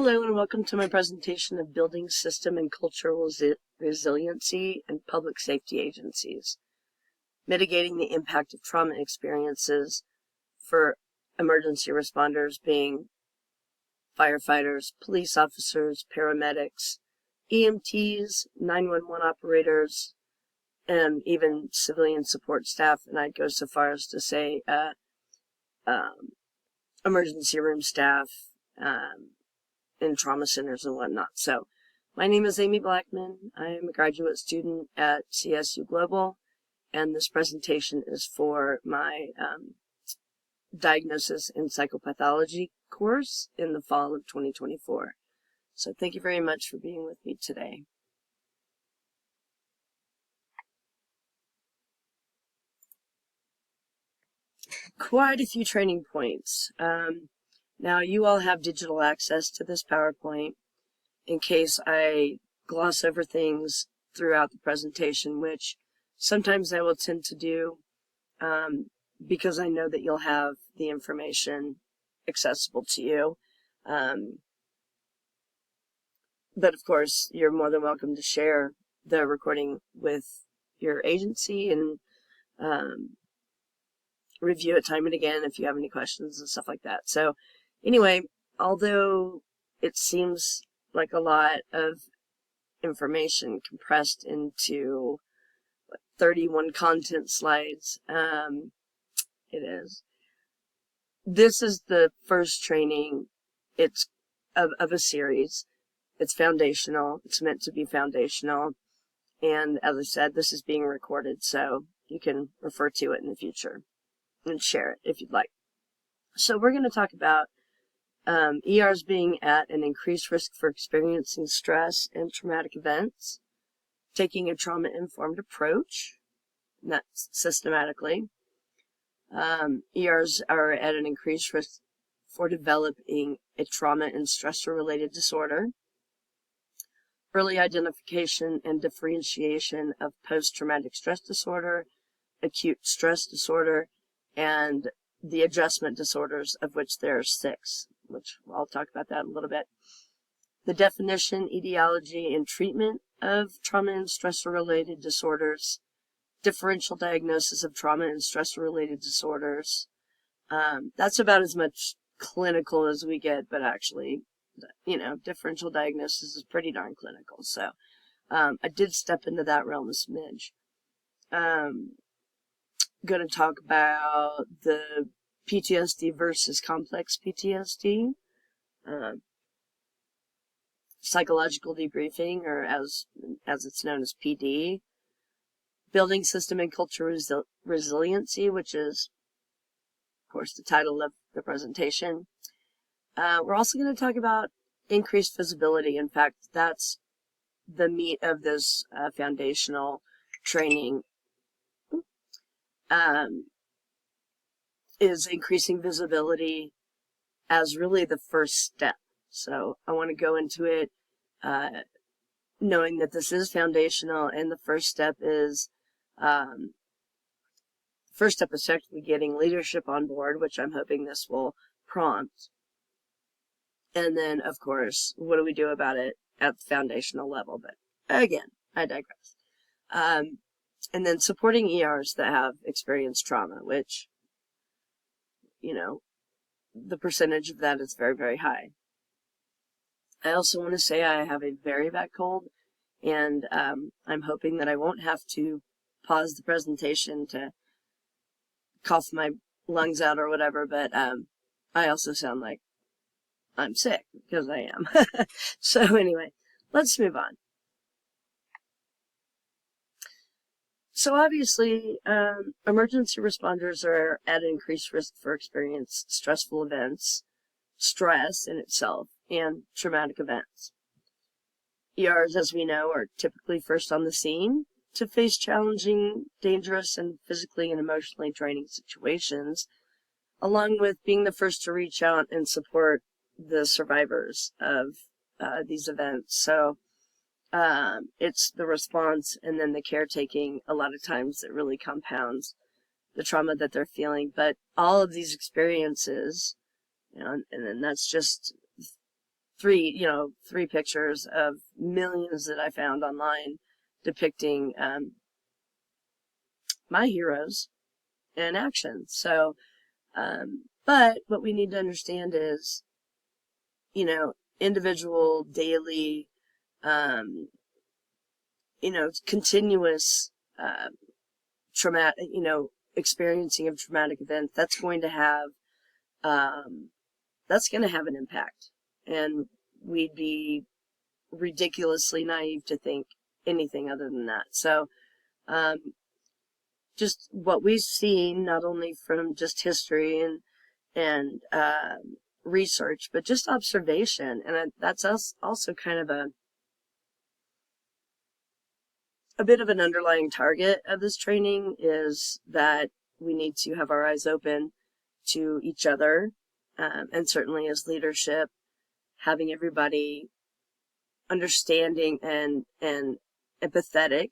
Hello and welcome to my presentation of Building System and Cultural Resiliency in Public Safety Agencies, mitigating the impact of trauma experiences for emergency responders being firefighters, police officers, paramedics, EMTs, 911 operators, and even civilian support staff, and I'd go so far as to say emergency room staff, in trauma centers and whatnot. So my name is Amy Blackman. I am a graduate student at CSU Global, and this presentation is for my diagnosis in psychopathology course in the fall of 2024. So thank you very much for being with me today. Quite a few training points. Now you all have digital access to this PowerPoint in case I gloss over things throughout the presentation, which sometimes I will tend to do because I know that you'll have the information accessible to you. But of course, you're more than welcome to share the recording with your agency and review it time and again if you have any questions and stuff like that. So anyway, although it seems like a lot of information compressed into 31 content slides, it is. This is the first training of a series. It's foundational. It's meant to be foundational. And as I said, this is being recorded, so you can refer to it in the future and share it if you'd like. So we're going to talk about ERs being at an increased risk for experiencing stress and traumatic events, taking a trauma-informed approach, and that's systematically. ERs are at an increased risk for developing a trauma and stressor-related disorder, early identification and differentiation of post-traumatic stress disorder, acute stress disorder, and the adjustment disorders, of which there are 6, which I'll talk about that in a little bit. The definition, etiology, and treatment of trauma and stressor-related disorders, differential diagnosis of trauma and stressor-related disorders. That's about as much clinical as we get, but actually, differential diagnosis is pretty darn clinical. So I did step into that realm a smidge. Going to talk about the PTSD versus complex PTSD, psychological debriefing, or as it's known as PD, building system and culture resiliency, which is, of course, the title of the presentation. We're also going to talk about increased visibility. In fact, that's the meat of this foundational training. Is increasing visibility as really the first step. So I want to go into it knowing that this is foundational, and the first step is technically getting leadership on board, which I'm hoping this will prompt. And then, of course, what do we do about it at the foundational level? But again, I digress. And then supporting ERs that have experienced trauma, which, the percentage of that is very, very high. I also want to say I have a very bad cold, and I'm hoping that I won't have to pause the presentation to cough my lungs out or whatever, but I also sound like I'm sick, because I am. So anyway, let's move on. So obviously, emergency responders are at increased risk for experiencing stressful events, stress in itself, and traumatic events. ERs, as we know, are typically first on the scene to face challenging, dangerous, and physically and emotionally draining situations, along with being the first to reach out and support the survivors of these events. So it's the response and then the caretaking a lot of times that really compounds the trauma that they're feeling. But all of these experiences, and then that's just three pictures of millions that I found online depicting my heroes in action. So, but what we need to understand is, individual, daily, continuous traumatic, experiencing of traumatic event, that's going to have an impact. And we'd be ridiculously naive to think anything other than that. So, just what we've seen, not only from just history and research, but just observation, and that's also kind of a bit of an underlying target of this training, is that we need to have our eyes open to each other, and certainly as leadership, having everybody understanding and empathetic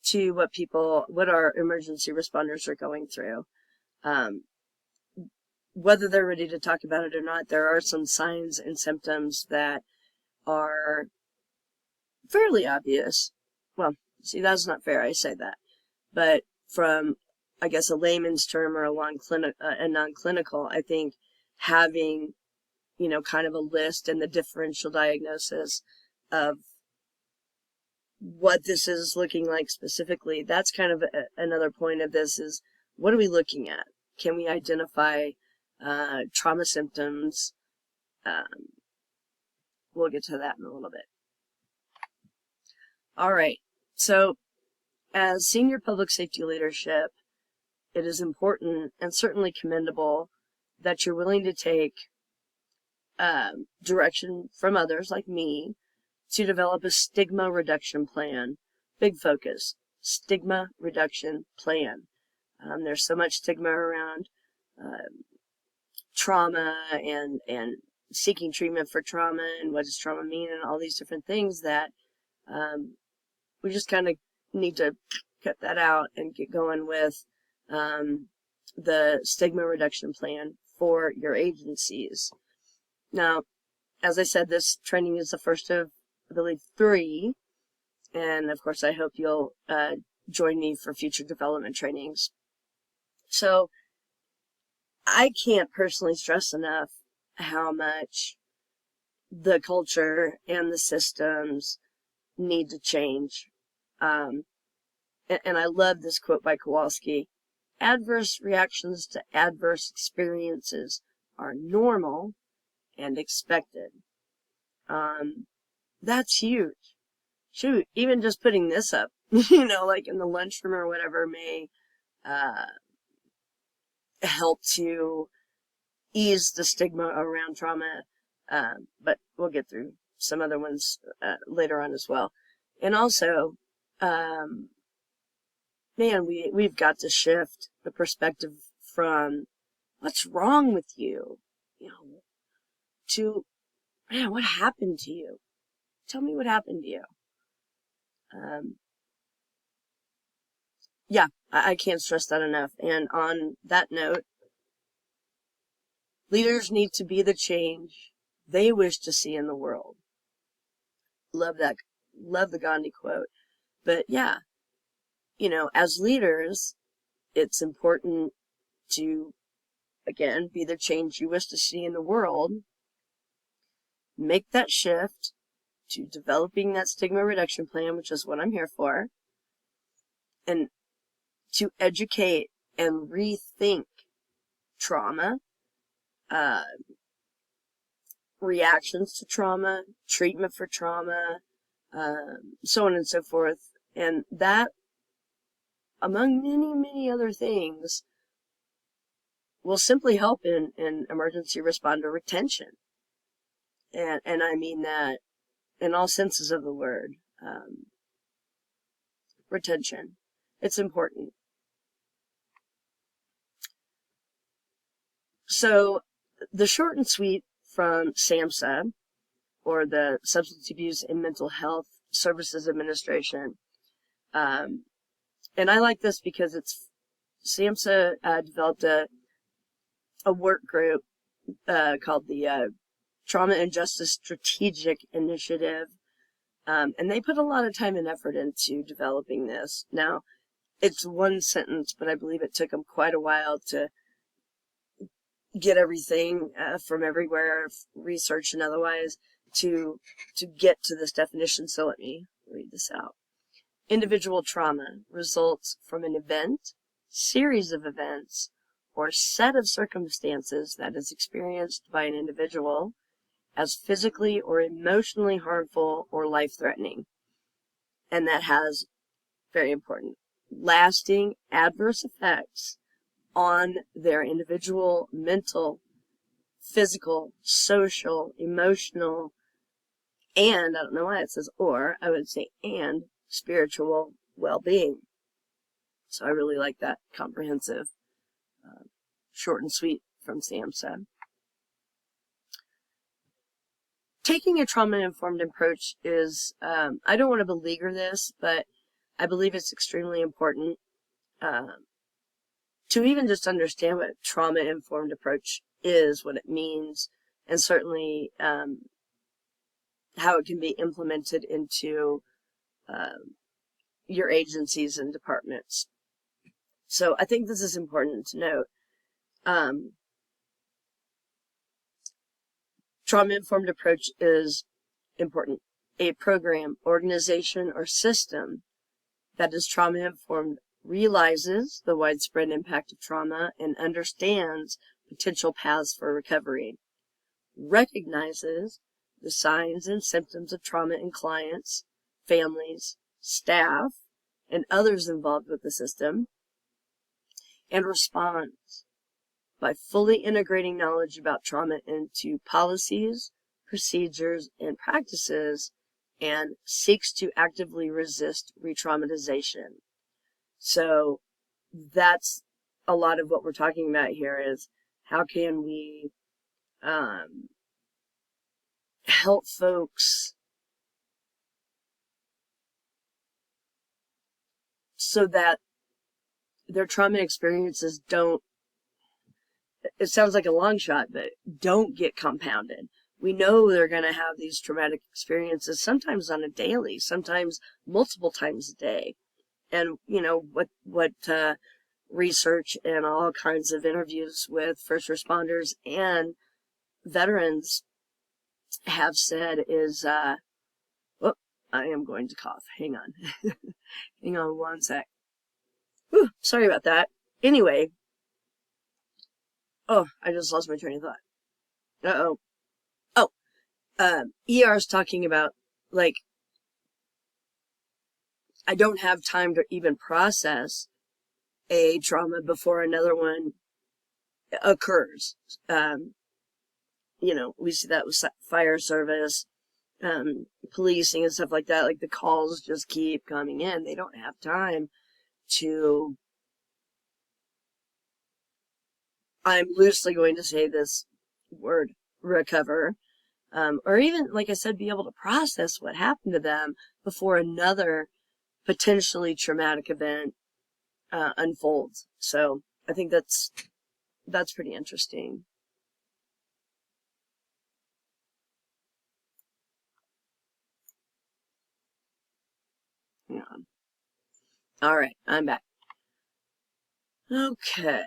to what our emergency responders are going through. Whether they're ready to talk about it or not, there are some signs and symptoms that are fairly obvious. Well, see, that's not fair, I say that. But from, I guess, a layman's term or a non-clinical, I think having, kind of a list and the differential diagnosis of what this is looking like specifically, that's kind of another point of this, is what are we looking at? Can we identify trauma symptoms? We'll get to that in a little bit. All right. So as senior public safety leadership, it is important and certainly commendable that you're willing to take direction from others like me to develop a stigma reduction plan. Big focus, stigma reduction plan. There's so much stigma around trauma and seeking treatment for trauma and what does trauma mean and all these different things that we just kind of need to cut that out and get going with the stigma reduction plan for your agencies. Now, as I said, this training is the first of, I believe, 3. And of course, I hope you'll join me for future development trainings. So I can't personally stress enough how much the culture and the systems need to change. And I love this quote by Kowalski: adverse reactions to adverse experiences are normal and expected. That's huge. Shoot, even just putting this up, like in the lunchroom or whatever, may help to ease the stigma around trauma. But we'll get through some other ones later on as well. And also, we've got to shift the perspective from what's wrong with you, to, man, what happened to you? Tell me what happened to you. Yeah, I can't stress that enough. And on that note, leaders need to be the change they wish to see in the world. Love that. Love the Gandhi quote. But yeah, as leaders, it's important to, again, be the change you wish to see in the world. Make that shift to developing that stigma reduction plan, which is what I'm here for, and to educate and rethink trauma, reactions to trauma, treatment for trauma, so on and so forth. And that, among many, many other things, will simply help in emergency responder retention. And I mean that in all senses of the word. Retention. It's important. So the short and sweet from SAMHSA, or the Substance Abuse and Mental Health Services Administration, and I like this because SAMHSA developed a work group called the Trauma and Justice Strategic Initiative. And they put a lot of time and effort into developing this. Now, it's one sentence, but I believe it took them quite a while to get everything from everywhere, research and otherwise, to get to this definition. So let me read this out. Individual trauma results from an event, series of events, or set of circumstances that is experienced by an individual as physically or emotionally harmful or life-threatening. And that has, very important, lasting adverse effects on their individual, mental, physical, social, emotional, and, I don't know why it says or, I would say and, spiritual well-being. So I really like that comprehensive, short and sweet from SAMHSA. Taking a trauma-informed approach is, I don't want to beleaguer this, but I believe it's extremely important to even just understand what trauma-informed approach is, what it means, and certainly how it can be implemented into your agencies and departments. So I think this is important to note. Trauma-informed approach is important. A program, organization, or system that is trauma-informed realizes the widespread impact of trauma and understands potential paths for recovery, recognizes the signs and symptoms of trauma in clients, families, staff, and others involved with the system, and responds by fully integrating knowledge about trauma into policies, procedures, and practices, and seeks to actively resist re-traumatization. So that's a lot of what we're talking about here is how can we help folks so that their trauma experiences don't, it sounds like a long shot, but don't get compounded. We know they're going to have these traumatic experiences sometimes on a daily, sometimes multiple times a day. And, you know, what research and all kinds of interviews with first responders and veterans have said is, oh, I am going to cough. Hang on. Hang on one sec. Whew, sorry about that. Anyway. Oh, I just lost my train of thought. Uh-oh. Oh, ER is talking about, like, I don't have time to even process a trauma before another one occurs. You know, we see that with fire service, policing and stuff like that. Like, the calls just keep coming in. They don't have time to, I'm loosely going to say this word, recover, or even, like I said, be able to process what happened to them before another potentially traumatic event unfolds. So I think that's pretty interesting. Yeah. All right, I'm back. Okay.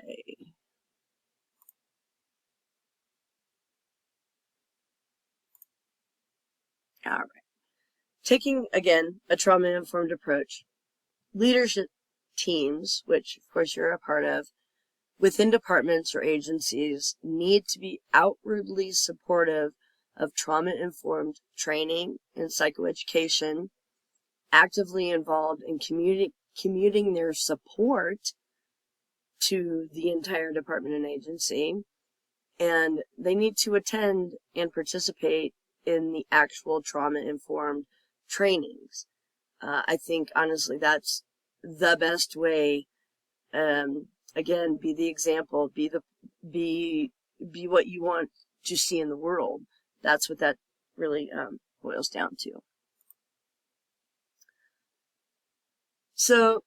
All right. Taking, again, a trauma-informed approach, leadership teams, which of course you're a part of, within departments or agencies need to be outwardly supportive of trauma-informed training and psychoeducation, actively involved in commuting their support to the entire department and agency, and they need to attend and participate in the actual trauma-informed trainings. I think, honestly, that's the best way. Again, be the example, be what you want to see in the world. That's what that really boils down to. So,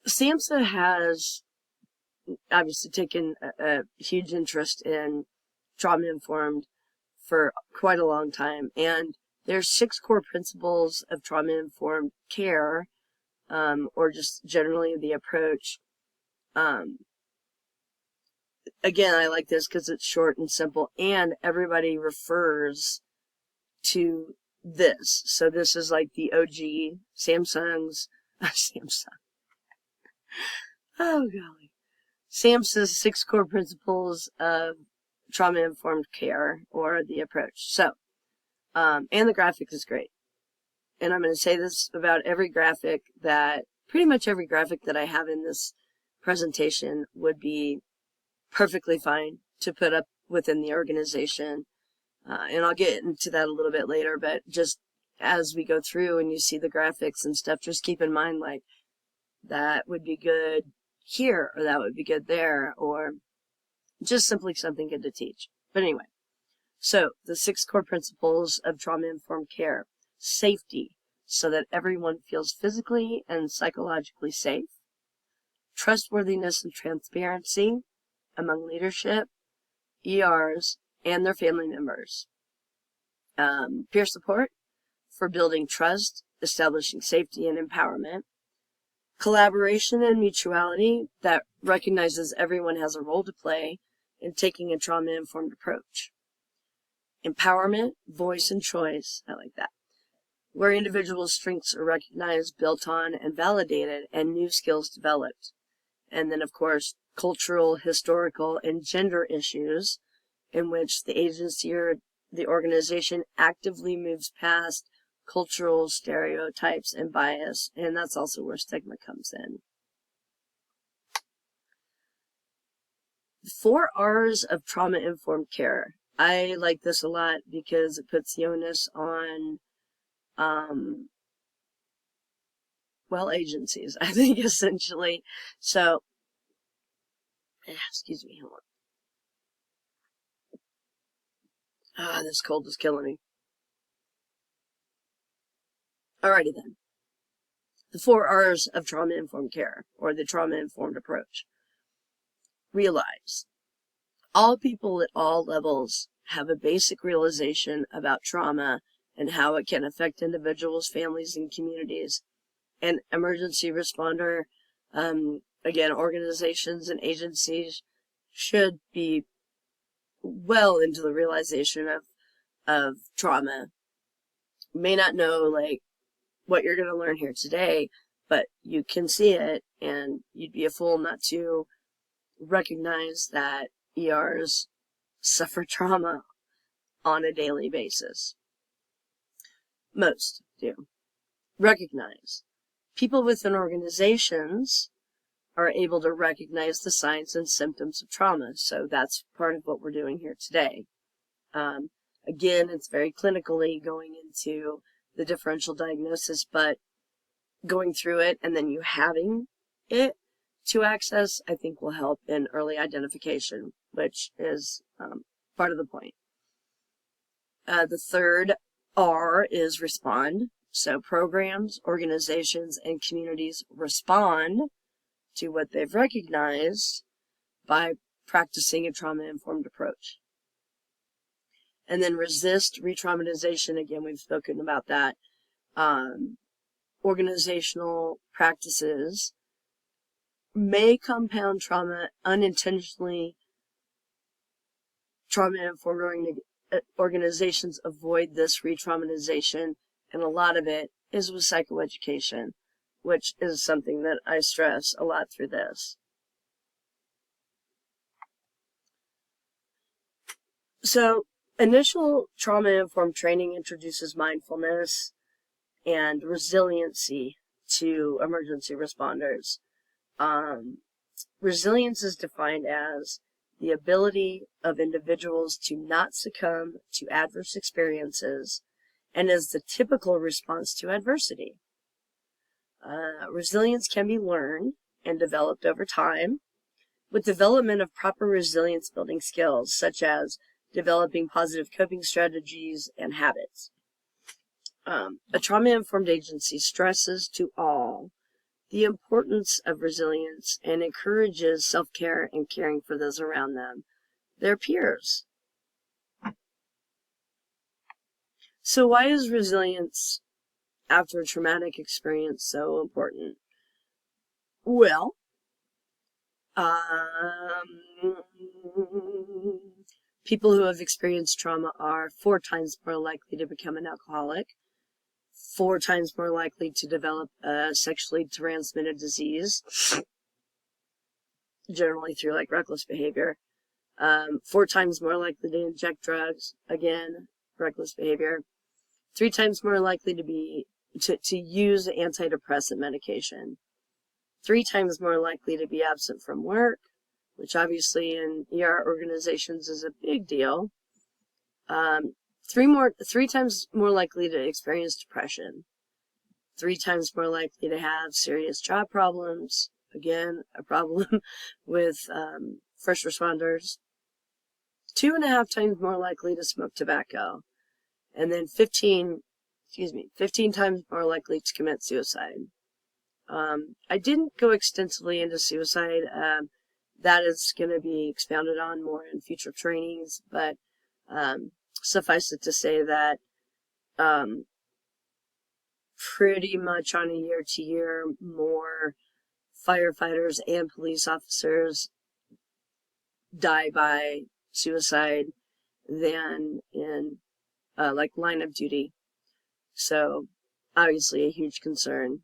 SAMHSA has obviously taken a huge interest in trauma-informed for quite a long time. And there's 6 core principles of trauma-informed care, or just generally the approach. Again, I like this because it's short and simple, and everybody refers to this. So this is like the OG Samsung's Samsung. Oh golly, Samsung's 6 core principles of trauma-informed care, or the approach. So, and the graphic is great. And I'm going to say this about every graphic, that pretty much every graphic that I have in this presentation would be perfectly fine to put up within the organization. And I'll get into that a little bit later, but just as we go through and you see the graphics and stuff, just keep in mind, like, that would be good here, or that would be good there, or just simply something good to teach. But anyway, so the 6 core principles of trauma-informed care. Safety, so that everyone feels physically and psychologically safe. Trustworthiness and transparency among leadership, ERs, and their family members. Peer support, for building trust, establishing safety and empowerment. Collaboration and mutuality, that recognizes everyone has a role to play in taking a trauma-informed approach. Empowerment, voice, and choice, I like that, where individuals' strengths are recognized, built on, and validated, and new skills developed. And then, of course, cultural, historical, and gender issues, in which the agency or the organization actively moves past cultural stereotypes and bias, and that's also where stigma comes in. The 4 R's of trauma-informed care. I like this a lot because it puts the onus on, well, agencies, I think, essentially. So, excuse me, hold on. This cold is killing me. Alrighty then. The 4 R's of trauma-informed care, or the trauma-informed approach. Realize. All people at all levels have a basic realization about trauma and how it can affect individuals, families, and communities. And emergency responder, again, organizations and agencies should be well into the realization of trauma. You may not know, like, what you're going to learn here today, but you can see it, and you'd be a fool not to recognize that ERs suffer trauma on a daily basis. Most do. Recognize. People within organizations are able to recognize the signs and symptoms of trauma, so that's part of what we're doing here today. Again, it's very clinically going into the differential diagnosis, but going through it and then you having it to access, I think, will help in early identification, which is part of the point. The 3rd R is respond. So programs, organizations, and communities respond to what they've recognized by practicing a trauma-informed approach. And then resist re-traumatization. Again, we've spoken about that. Organizational practices may compound trauma unintentionally. Trauma-informed organizations avoid this re-traumatization, and a lot of it is with psychoeducation, which is something that I stress a lot through this. So, initial trauma-informed training introduces mindfulness and resiliency to emergency responders. Resilience is defined as the ability of individuals to not succumb to adverse experiences and is the typical response to adversity. Resilience can be learned and developed over time with development of proper resilience building skills, such as developing positive coping strategies and habits. A trauma-informed agency stresses to all the importance of resilience and encourages self-care and caring for those around them, their peers. So why is resilience after a traumatic experience so important? Well, people who have experienced trauma are 4 times more likely to become an alcoholic, 4 times more likely to develop a sexually transmitted disease, generally through like reckless behavior, 4 times more likely to inject drugs, again, reckless behavior, 3 times more likely to use antidepressant medication, 3 times more likely to be absent from work, which obviously in ER organizations is a big deal. 3 times more likely to experience depression, 3 times more likely to have serious job problems. Again, a problem with first responders. 2.5 times more likely to smoke tobacco, and then 15 times more likely to commit suicide. I didn't go extensively into suicide. That is going to be expounded on more in future trainings, but suffice it to say that pretty much on a year-to-year, more firefighters and police officers die by suicide than in like line of duty. So obviously a huge concern.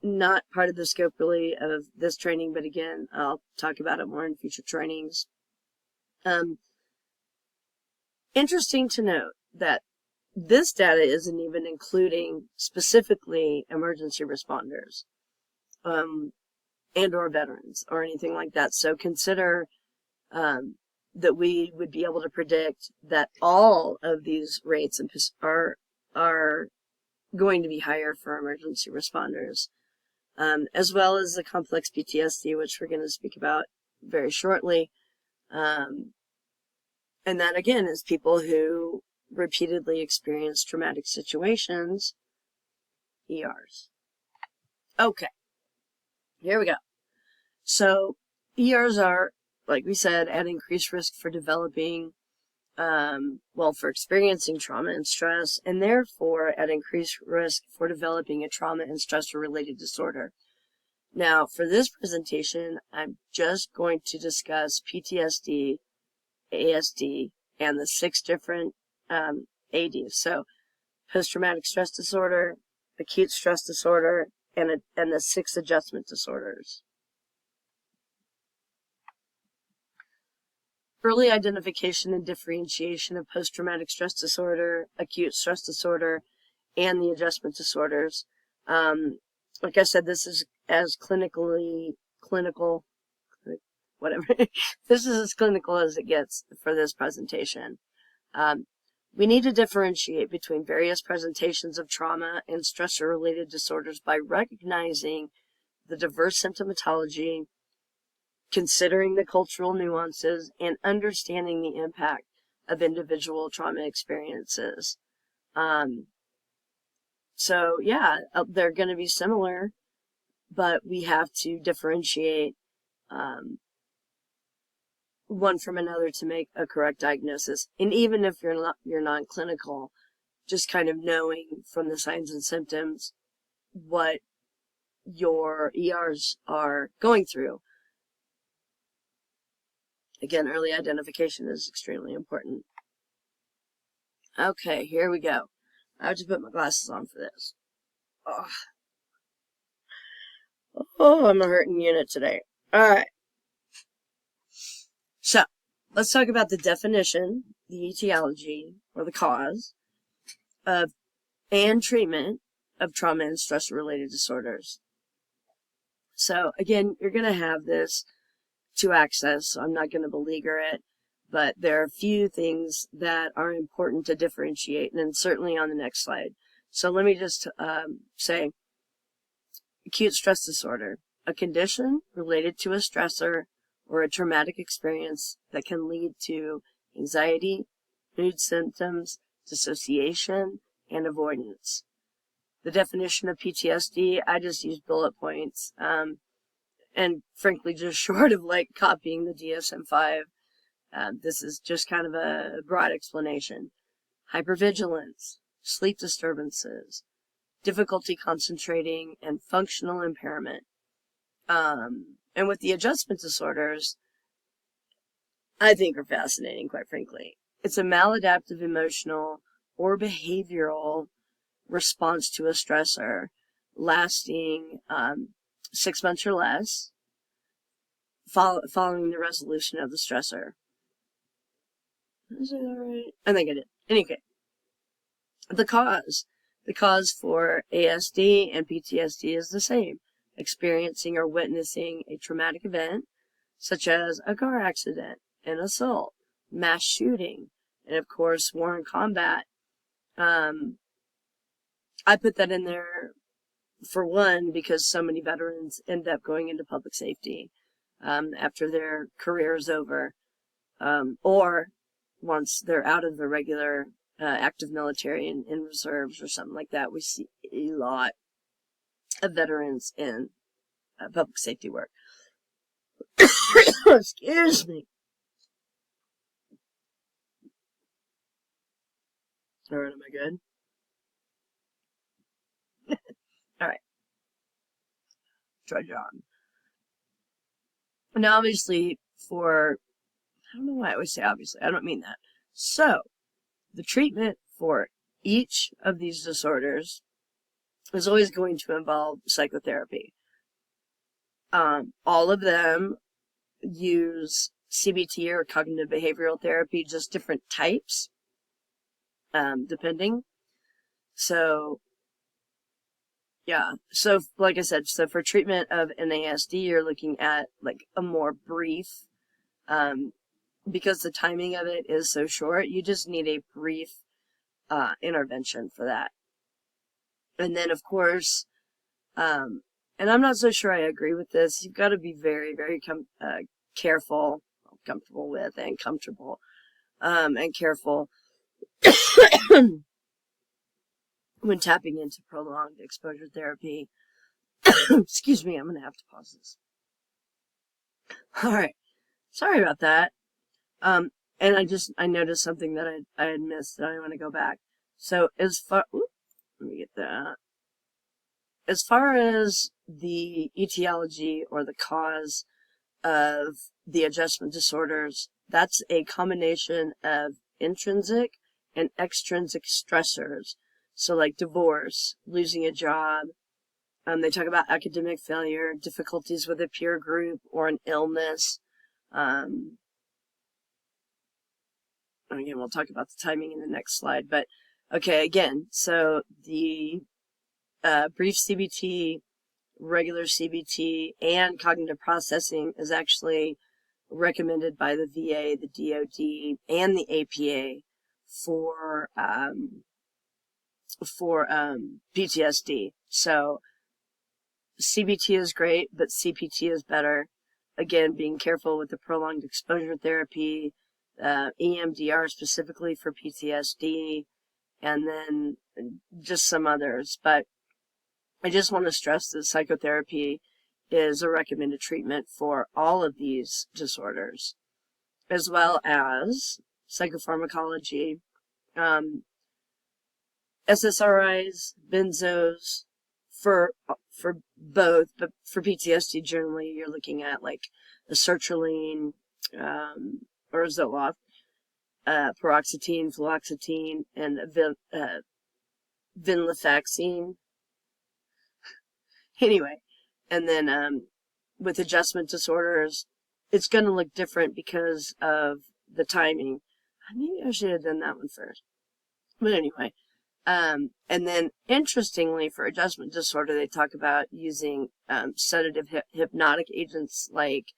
Not part of the scope really of this training, but again, I'll talk about it more in future trainings. Interesting to note that this data isn't even including specifically emergency responders and or veterans or anything like that. So consider that we would be able to predict that all of these rates are going to be higher for emergency responders, as well as the complex PTSD, which we're going to speak about very shortly. And that, again, is people who repeatedly experience traumatic situations, ERs. Okay, here we go. So ERs are, like we said, at increased risk for developing, for experiencing trauma and stress, and therefore at increased risk for developing a trauma and stressor-related disorder. Now, for this presentation, I'm just going to discuss PTSD, ASD, and the 6 different ADs. So, post-traumatic stress disorder, acute stress disorder, and the 6 adjustment disorders. Early identification and differentiation of post-traumatic stress disorder, acute stress disorder, and the adjustment disorders. Like I said, this is as clinical, whatever. This is as clinical as it gets for this presentation. We need to differentiate between various presentations of trauma and stressor-related disorders by recognizing the diverse symptomatology, considering the cultural nuances, and understanding the impact of individual trauma experiences. So yeah, they're going to be similar, but we have to differentiate one from another to make a correct diagnosis. And even if you're non-clinical, just kind of knowing from the signs and symptoms what your ERs are going through. Again, early identification is extremely important. Okay, here we go. I have to put my glasses on for this. Oh, I'm a hurting unit today. All right. So, let's talk about the definition, the etiology, or the cause of and treatment of trauma and stress-related disorders. So, again, you're going to have this to access, so I'm not going to beleaguer it, but there are a few things that are important to differentiate, and certainly on the next slide. So let me just say, acute stress disorder, a condition related to a stressor or a traumatic experience that can lead to anxiety, mood symptoms, dissociation, and avoidance. The definition of PTSD, I just use bullet points, and frankly just short of like copying the DSM-5. This is just kind of a broad explanation. hypervigilance, sleep disturbances, difficulty concentrating, and functional impairment. And with the adjustment disorders, I think are fascinating, quite frankly. It's a maladaptive emotional or behavioral response to a stressor lasting 6 months or less following the resolution of the stressor. Is that right? I think I did. Anyway, the cause for ASD and PTSD is the same: experiencing or witnessing a traumatic event, such as a car accident, an assault, mass shooting, and of course, war and combat. I put that in there for one because so many veterans end up going into public safety after their career is over, or once they're out of the regular active military and in reserves or something like that. We see a lot of veterans in public safety work. Excuse me. All right, am I good? All right, trudge on. Now, obviously, I don't know why I always say obviously, I don't mean that. So, the treatment for each of these disorders is always going to involve psychotherapy. All of them use CBT or cognitive behavioral therapy, just different types, depending. So, yeah. So, like I said, so for treatment of NASD, you're looking at like a more brief, because the timing of it is so short, you just need a brief intervention for that. And then, of course, and I'm not so sure I agree with this. You've got to be very, very careful, comfortable with, and comfortable, and careful when tapping into prolonged exposure therapy. Excuse me, I'm going to have to pause this. All right. Sorry about that. And I noticed something that I had missed that I want to go back. So let me get that. As far as the etiology or the cause of the adjustment disorders, that's a combination of intrinsic and extrinsic stressors. So like divorce, losing a job, they talk about academic failure, difficulties with a peer group, or an illness. Again, we'll talk about the timing in the next slide. But okay, again, so the brief CBT, regular CBT, and cognitive processing is actually recommended by the VA, the DoD, and the APA for PTSD. So CBT is great, but CPT is better. Again, being careful with the prolonged exposure therapy, EMDR specifically for PTSD, and then just some others. But I just want to stress that psychotherapy is a recommended treatment for all of these disorders, as well as psychopharmacology, SSRIs, benzos, for both, but for PTSD generally you're looking at like a sertraline, or Zoloft, paroxetine, fluoxetine, and venlafaxine. Anyway, and then with adjustment disorders, it's going to look different because of the timing. Maybe I should have done that one first. But anyway, and then interestingly, for adjustment disorder, they talk about using sedative hypnotic agents like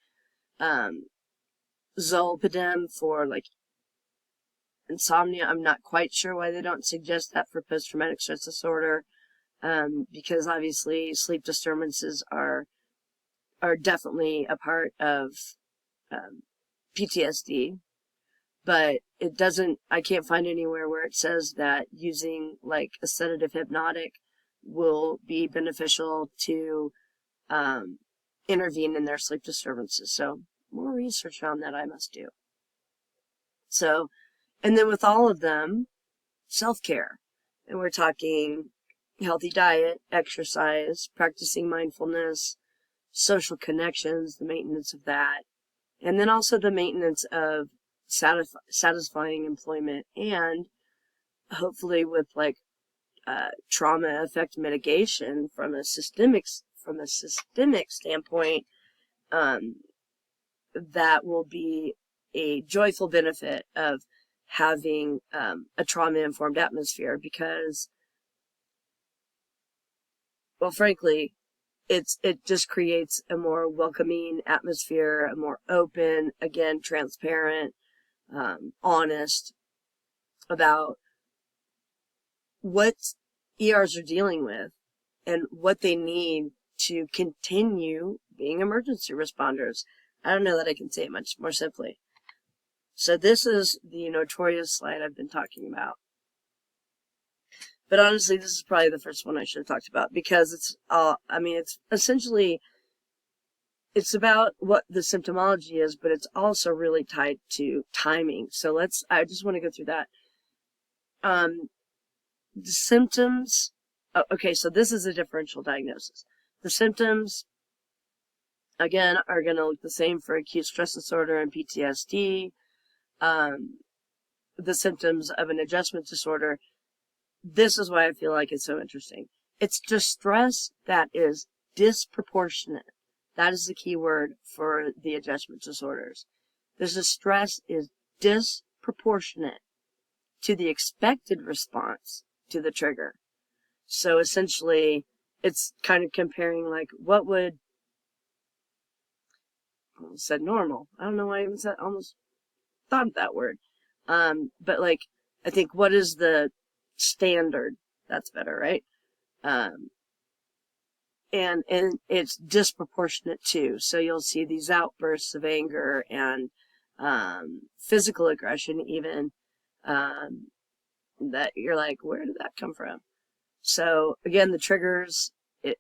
zolpidem for like insomnia. I'm not quite sure why they don't suggest that for post-traumatic stress disorder, because obviously sleep disturbances are definitely a part of PTSD, but it doesn't, I can't find anywhere where it says that using like a sedative hypnotic will be beneficial to intervene in their sleep disturbances. So more research on that I must do. So, and then with all of them, self-care. And we're talking healthy diet, exercise, practicing mindfulness, social connections, the maintenance of that, and then also the maintenance of satisfying employment, and hopefully with like trauma effect mitigation from a systemic standpoint, that will be a joyful benefit of having a trauma-informed atmosphere, because, well, frankly, it just creates a more welcoming atmosphere, a more open, again, transparent, honest about what ERs are dealing with and what they need to continue being emergency responders. I don't know that I can say it much more simply. So this is the notorious slide I've been talking about. But honestly, this is probably the first one I should have talked about, because it's essentially, it's about what the symptomology is, but it's also really tied to timing. So I just want to go through that. The symptoms, okay, so this is a differential diagnosis. The symptoms, again, are going to look the same for acute stress disorder and PTSD. The symptoms of an adjustment disorder, this is why I feel like it's so interesting. It's distress that is disproportionate. That is the key word for the adjustment disorders. The distress is disproportionate to the expected response to the trigger. So essentially, it's kind of comparing like what would, I almost said normal. I don't know why I even almost thought of that word. But like, I think what is the standard? That's better, right? And it's disproportionate too. So you'll see these outbursts of anger and physical aggression even, that you're like, where did that come from? So again, the triggers,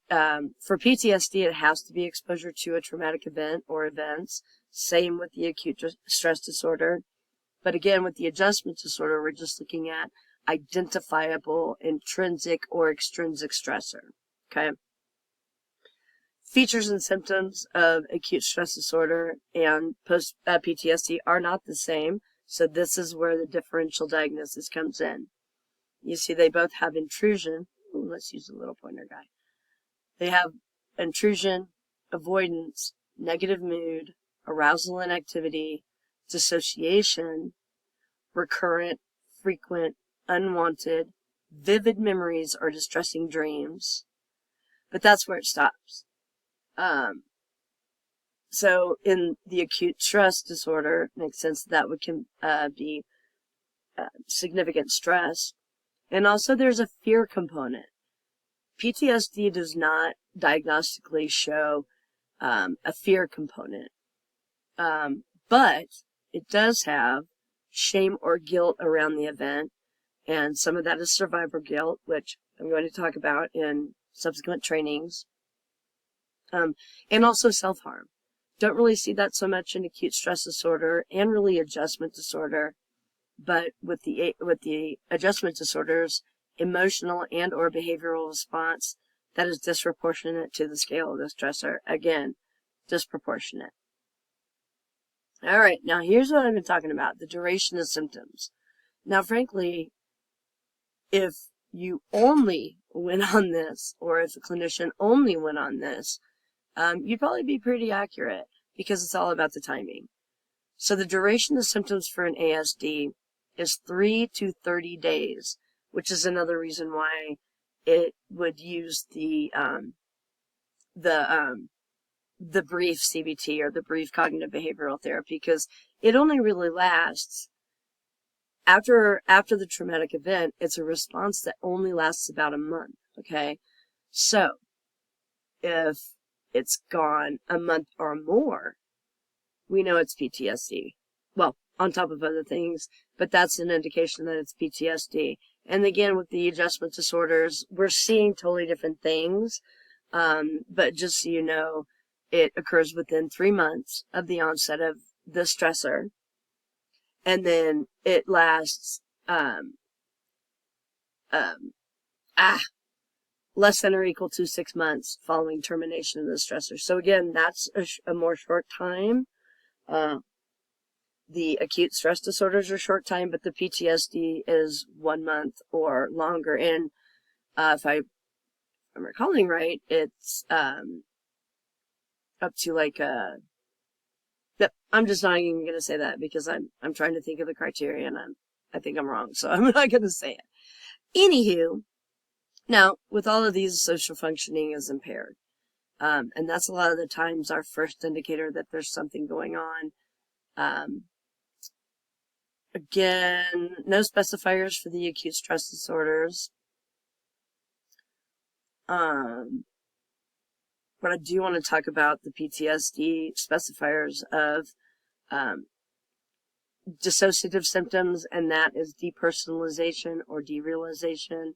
for PTSD, it has to be exposure to a traumatic event or events. Same with the acute stress disorder. But again, with the adjustment disorder, we're just looking at identifiable intrinsic or extrinsic stressor. Okay. Features and symptoms of acute stress disorder and post PTSD are not the same. So this is where the differential diagnosis comes in. You see, they both have intrusion. Ooh, let's use a little pointer guy. They have intrusion, avoidance, negative mood, arousal and activity, dissociation, recurrent, frequent, unwanted, vivid memories or distressing dreams. But that's where it stops. So in the acute stress disorder, it makes sense that would be significant stress. And also there's a fear component. PTSD does not diagnostically show a fear component, but it does have shame or guilt around the event, and some of that is survivor guilt, which I'm going to talk about in subsequent trainings, and also self-harm. Don't really see that so much in acute stress disorder and really adjustment disorder, but with the adjustment disorders, emotional and or behavioral response that is disproportionate to the scale of the stressor. Again, disproportionate. All right, now here's what I've been talking about, the duration of symptoms. Now, frankly, if you only went on this, or if a clinician only went on this, you'd probably be pretty accurate, because it's all about the timing. So the duration of symptoms for an ASD is 3 to 30 days, which is another reason why it would use the brief CBT, or the brief cognitive behavioral therapy, because it only really lasts after the traumatic event. It's a response that only lasts about a month. Okay, so if it's gone a month or more, we know it's PTSD. Well, on top of other things, but that's an indication that it's PTSD. And again, with the adjustment disorders, we're seeing totally different things. But just so you know, it occurs within 3 months of the onset of the stressor. And then it lasts um, less than or equal to 6 months following termination of the stressor. So again, that's a more short time. The acute stress disorders are short time, but the PTSD is 1 month or longer. And if I'm recalling right, it's up to like I'm just not even going to say that because I'm trying to think of the criteria and I think I'm wrong, so I'm not going to say it. Anywho, now with all of these, social functioning is impaired, and that's a lot of the times our first indicator that there's something going on. Again, no specifiers for the acute stress disorders. But I do want to talk about the PTSD specifiers of dissociative symptoms, and that is depersonalization or derealization.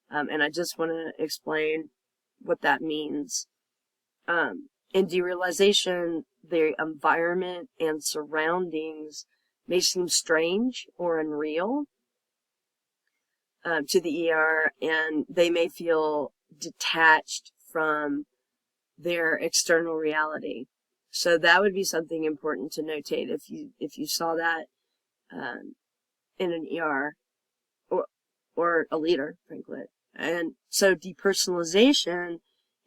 And I just want to explain what that means. In derealization, the environment and surroundings may seem strange or unreal to the ER, and they may feel detached from their external reality. So that would be something important to notate if you saw that in an ER or a leader, frankly. And so depersonalization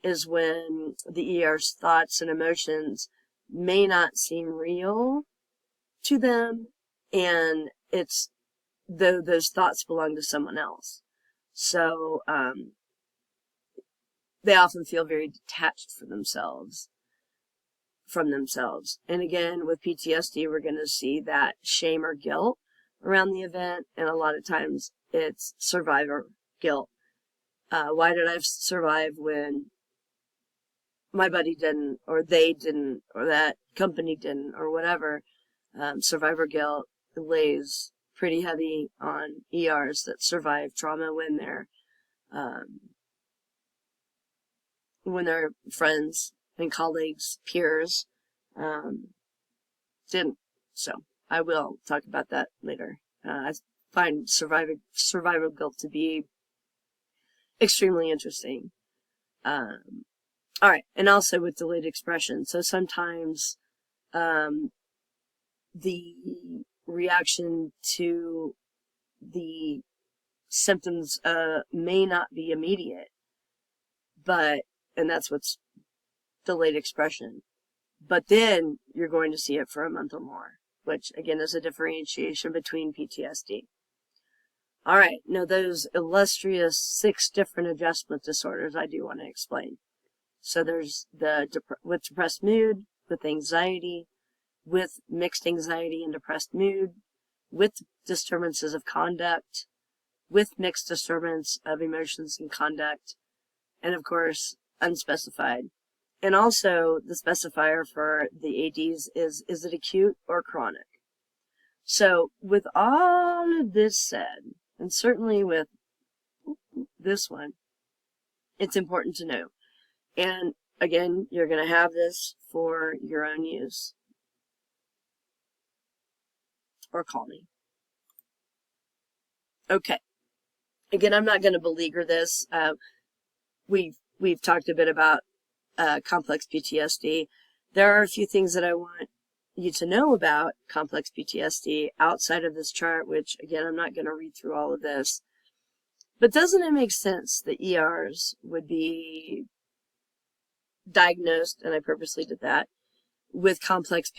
is when the ER's thoughts and emotions may not seem real to them, and it's though those thoughts belong to someone else. So they often feel very detached from themselves. And again, with PTSD, we're going to see that shame or guilt around the event, and a lot of times it's survivor guilt. Why did I survive when my buddy didn't, or they didn't, or that company didn't, or whatever? Survivor guilt lays pretty heavy on ERs that survive trauma when their friends and colleagues, peers, didn't. So I will talk about that later. I find survivor guilt to be extremely interesting. All right, and also with delayed expression. So sometimes the reaction to the symptoms may not be immediate, and that's what's delayed expression. But then you're going to see it for a month or more, which again is a differentiation between PTSD. All right, now those illustrious 6 different adjustment disorders I do want to explain. So there's with depressed mood, with anxiety, with mixed anxiety and depressed mood, with disturbances of conduct, with mixed disturbance of emotions and conduct, and of course, unspecified. And also, the specifier for the ADs is it acute or chronic? So, with all of this said, and certainly with this one, it's important to know. And again, you're going to have this for your own use. Or call me. Okay. Again, I'm not going to beleaguer this. We've talked a bit about complex PTSD. There are a few things that I want you to know about complex PTSD outside of this chart, which again, I'm not going to read through all of this. But doesn't it make sense that ERs would be diagnosed, and I purposely did that, with complex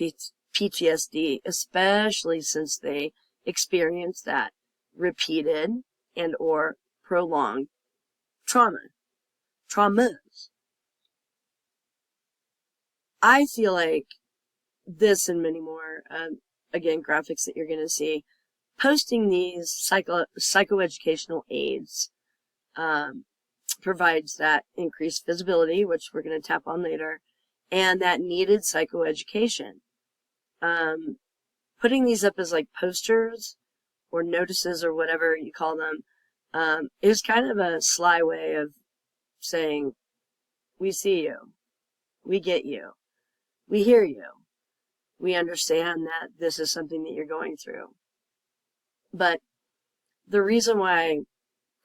PTSD, especially since they experience that repeated and or prolonged traumas. I feel like this and many more, again, graphics that you're going to see, posting these psychoeducational aids provides that increased visibility, which we're going to tap on later, and that needed psychoeducation. Putting these up as like posters or notices or whatever you call them is kind of a sly way of saying, we see you, we get you, we hear you, we understand that this is something that you're going through. But the reason why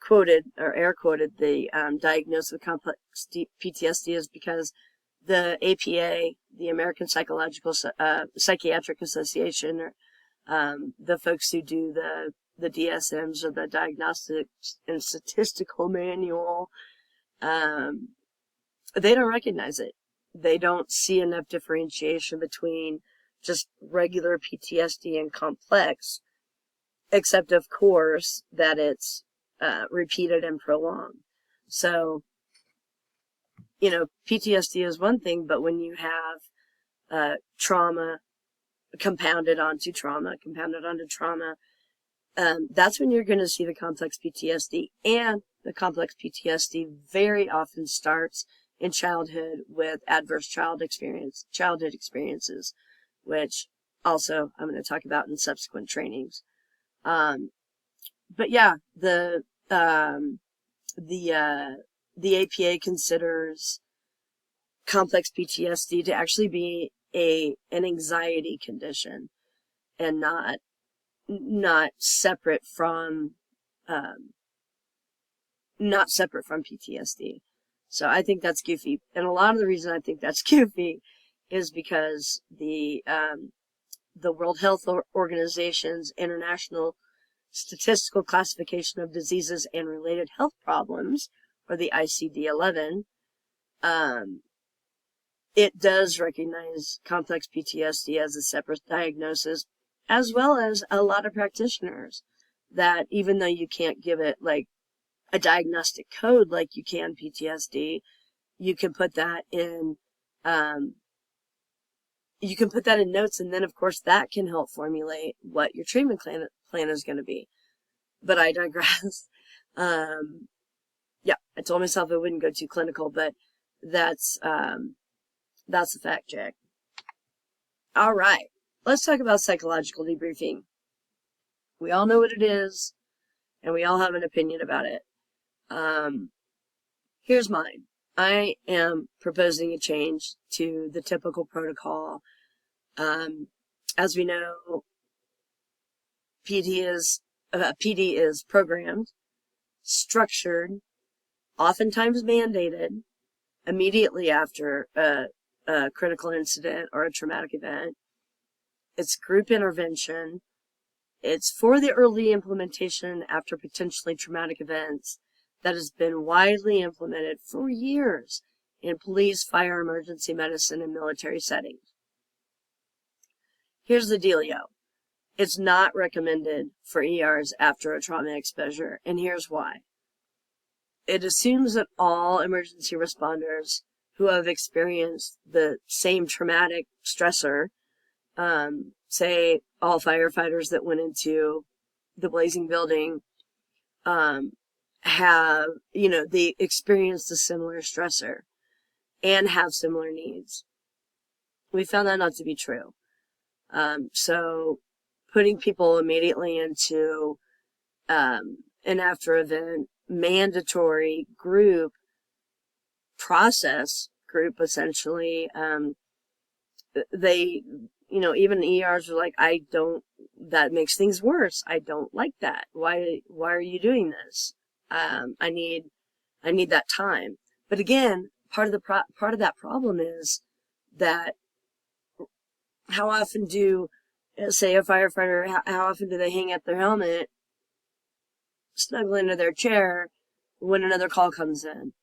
quoted or air quoted the diagnosis with complex PTSD is because the APA, the American Psychiatric Association, or the folks who do the DSMs, or the Diagnostics and Statistical Manual, they don't recognize it. They don't see enough differentiation between just regular PTSD and complex, except of course that it's repeated and prolonged. So, PTSD is one thing, but when you have trauma compounded onto trauma, that's when you're going to see the complex PTSD. And the complex PTSD very often starts in childhood with adverse childhood experiences, which also I'm going to talk about in subsequent trainings. But yeah, the APA considers complex PTSD to actually be an anxiety condition, and not separate from PTSD. So I think that's goofy, and a lot of the reason I think that's goofy is because the World Health Organization's International Statistical Classification of Diseases and Related Health Problems, or the ICD-11, it does recognize complex PTSD as a separate diagnosis, as well as a lot of practitioners that, even though you can't give it like a diagnostic code like you can PTSD, you can put that in notes, and then of course that can help formulate what your treatment plan is going to be. But I digress. Yeah, I told myself I wouldn't go too clinical, but that's the fact check. All right, let's talk about psychological debriefing. We all know what it is, and we all have an opinion about it. Here's mine. I am proposing a change to the typical protocol. As we know, PD is programmed, structured, oftentimes mandated, immediately after a critical incident or a traumatic event. It's group intervention. It's for the early implementation after potentially traumatic events that has been widely implemented for years in police, fire, emergency medicine, and military settings. Here's the dealio. It's not recommended for ERs after a trauma exposure, and here's why. It assumes that all emergency responders who have experienced the same traumatic stressor, say all firefighters that went into the blazing building, they experienced a similar stressor and have similar needs. We found that not to be true. So putting people immediately into an after event mandatory group essentially, they, even ERs are like, that makes things worse. I don't like that. Why are you doing this? I need that time. But again, part of that problem is that how often do, say, a firefighter, how often do they hang up their helmet, snuggle into their chair when another call comes in?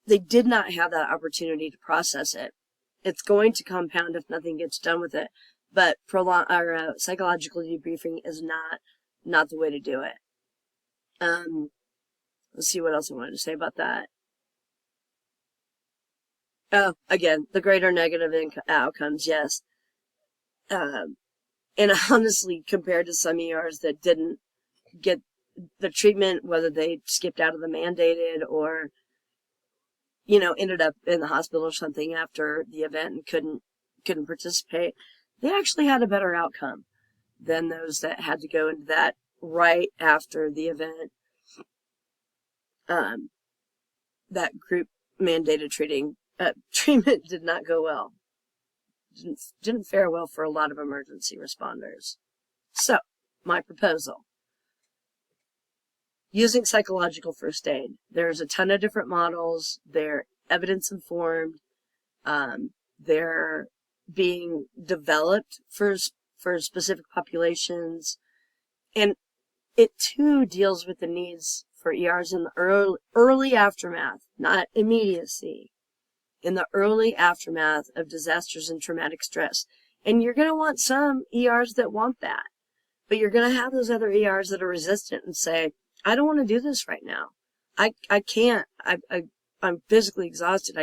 They did not have that opportunity to process it. It's going to compound if nothing gets done with it. But psychological debriefing is not the way to do it. Let's see what else I wanted to say about that. Oh, again, the greater negative outcomes, yes. And honestly, compared to some ERs that didn't get the treatment, whether they skipped out of the mandated or, ended up in the hospital or something after the event and couldn't participate, they actually had a better outcome than those that had to go into that right after the event. That group mandated treatment did not go well. Didn't fare well for a lot of emergency responders. So, my proposal. using psychological first aid. There's a ton of different models. They're evidence informed. They're being developed for specific populations, and it too deals with the needs for ERs in the early aftermath, not immediacy, in the early aftermath of disasters and traumatic stress. And you're going to want some ERs that want that, but you're going to have those other ERs that are resistant and say, I don't want to do this right now. I can't. I'm physically exhausted.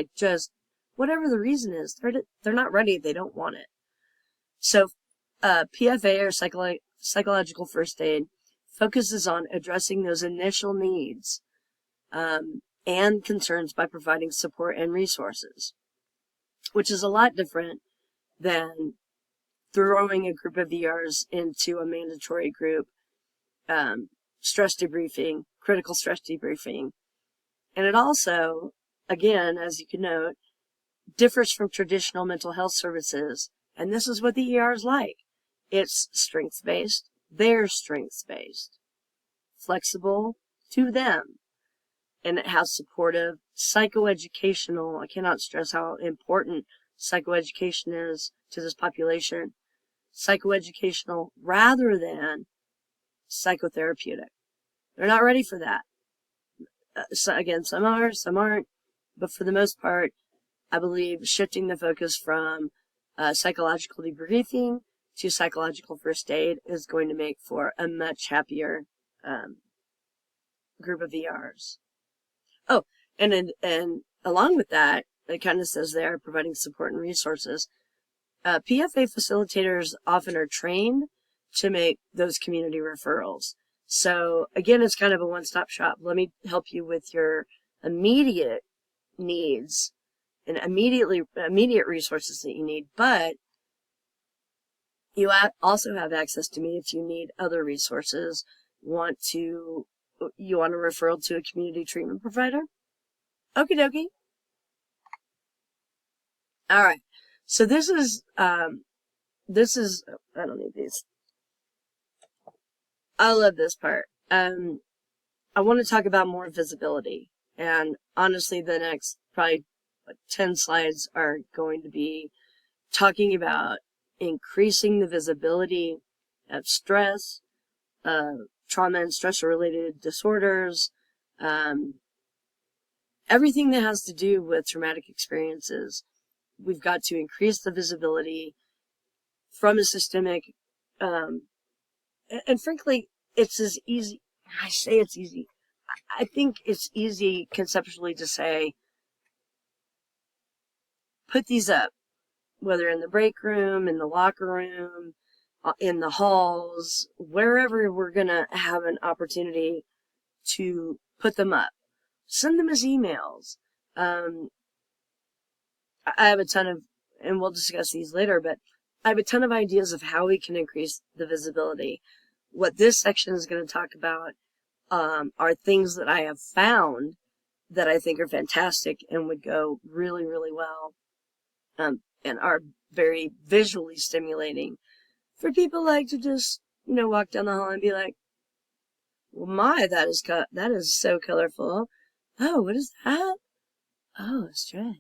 Whatever the reason is, they're not ready. They don't want it. So, PFA, or psychological first aid, focuses on addressing those initial needs and concerns by providing support and resources, which is a lot different than throwing a group of ERs into a mandatory group, stress debriefing, critical stress debriefing. And it also, again, as you can note, differs from traditional mental health services. And this is what the ER is like. It's strengths-based. They're strengths-based. Flexible to them. And it has supportive, psychoeducational. I cannot stress how important psychoeducation is to this population. Psychoeducational rather than psychotherapeutic. They're not ready for that. So again, some are, some aren't. But for the most part, I believe shifting the focus from psychological debriefing to psychological first aid is going to make for a much happier group of ERs. Oh, and along with that, it kind of says there, providing support and resources. PFA facilitators often are trained to make those community referrals. So again, it's kind of a one-stop shop. Let me help you with your immediate needs and immediate resources that you need, but you also have access to me if you need other resources. You want a referral to a community treatment provider? Okie dokie. All right. So this is, I don't need these. I love this part. I want to talk about more visibility. And honestly, the next probably 10 slides are going to be talking about increasing the visibility of stress, trauma and stress-related disorders, everything that has to do with traumatic experiences. We've got to increase the visibility from a systemic, and frankly, it's as easy. I say it's easy. I think it's easy conceptually to say, put these up, whether in the break room, in the locker room, in the halls, wherever we're going to have an opportunity to put them up. Send them as emails. I have a ton of, and we'll discuss these later, but I have a ton of ideas of how we can increase the visibility. What this section is going to talk about are things that I have found that I think are fantastic and would go really, really well, and are very visually stimulating for people like to just, walk down the hall and be like, well, my, that is so colorful. Oh, what is that? Oh, stress.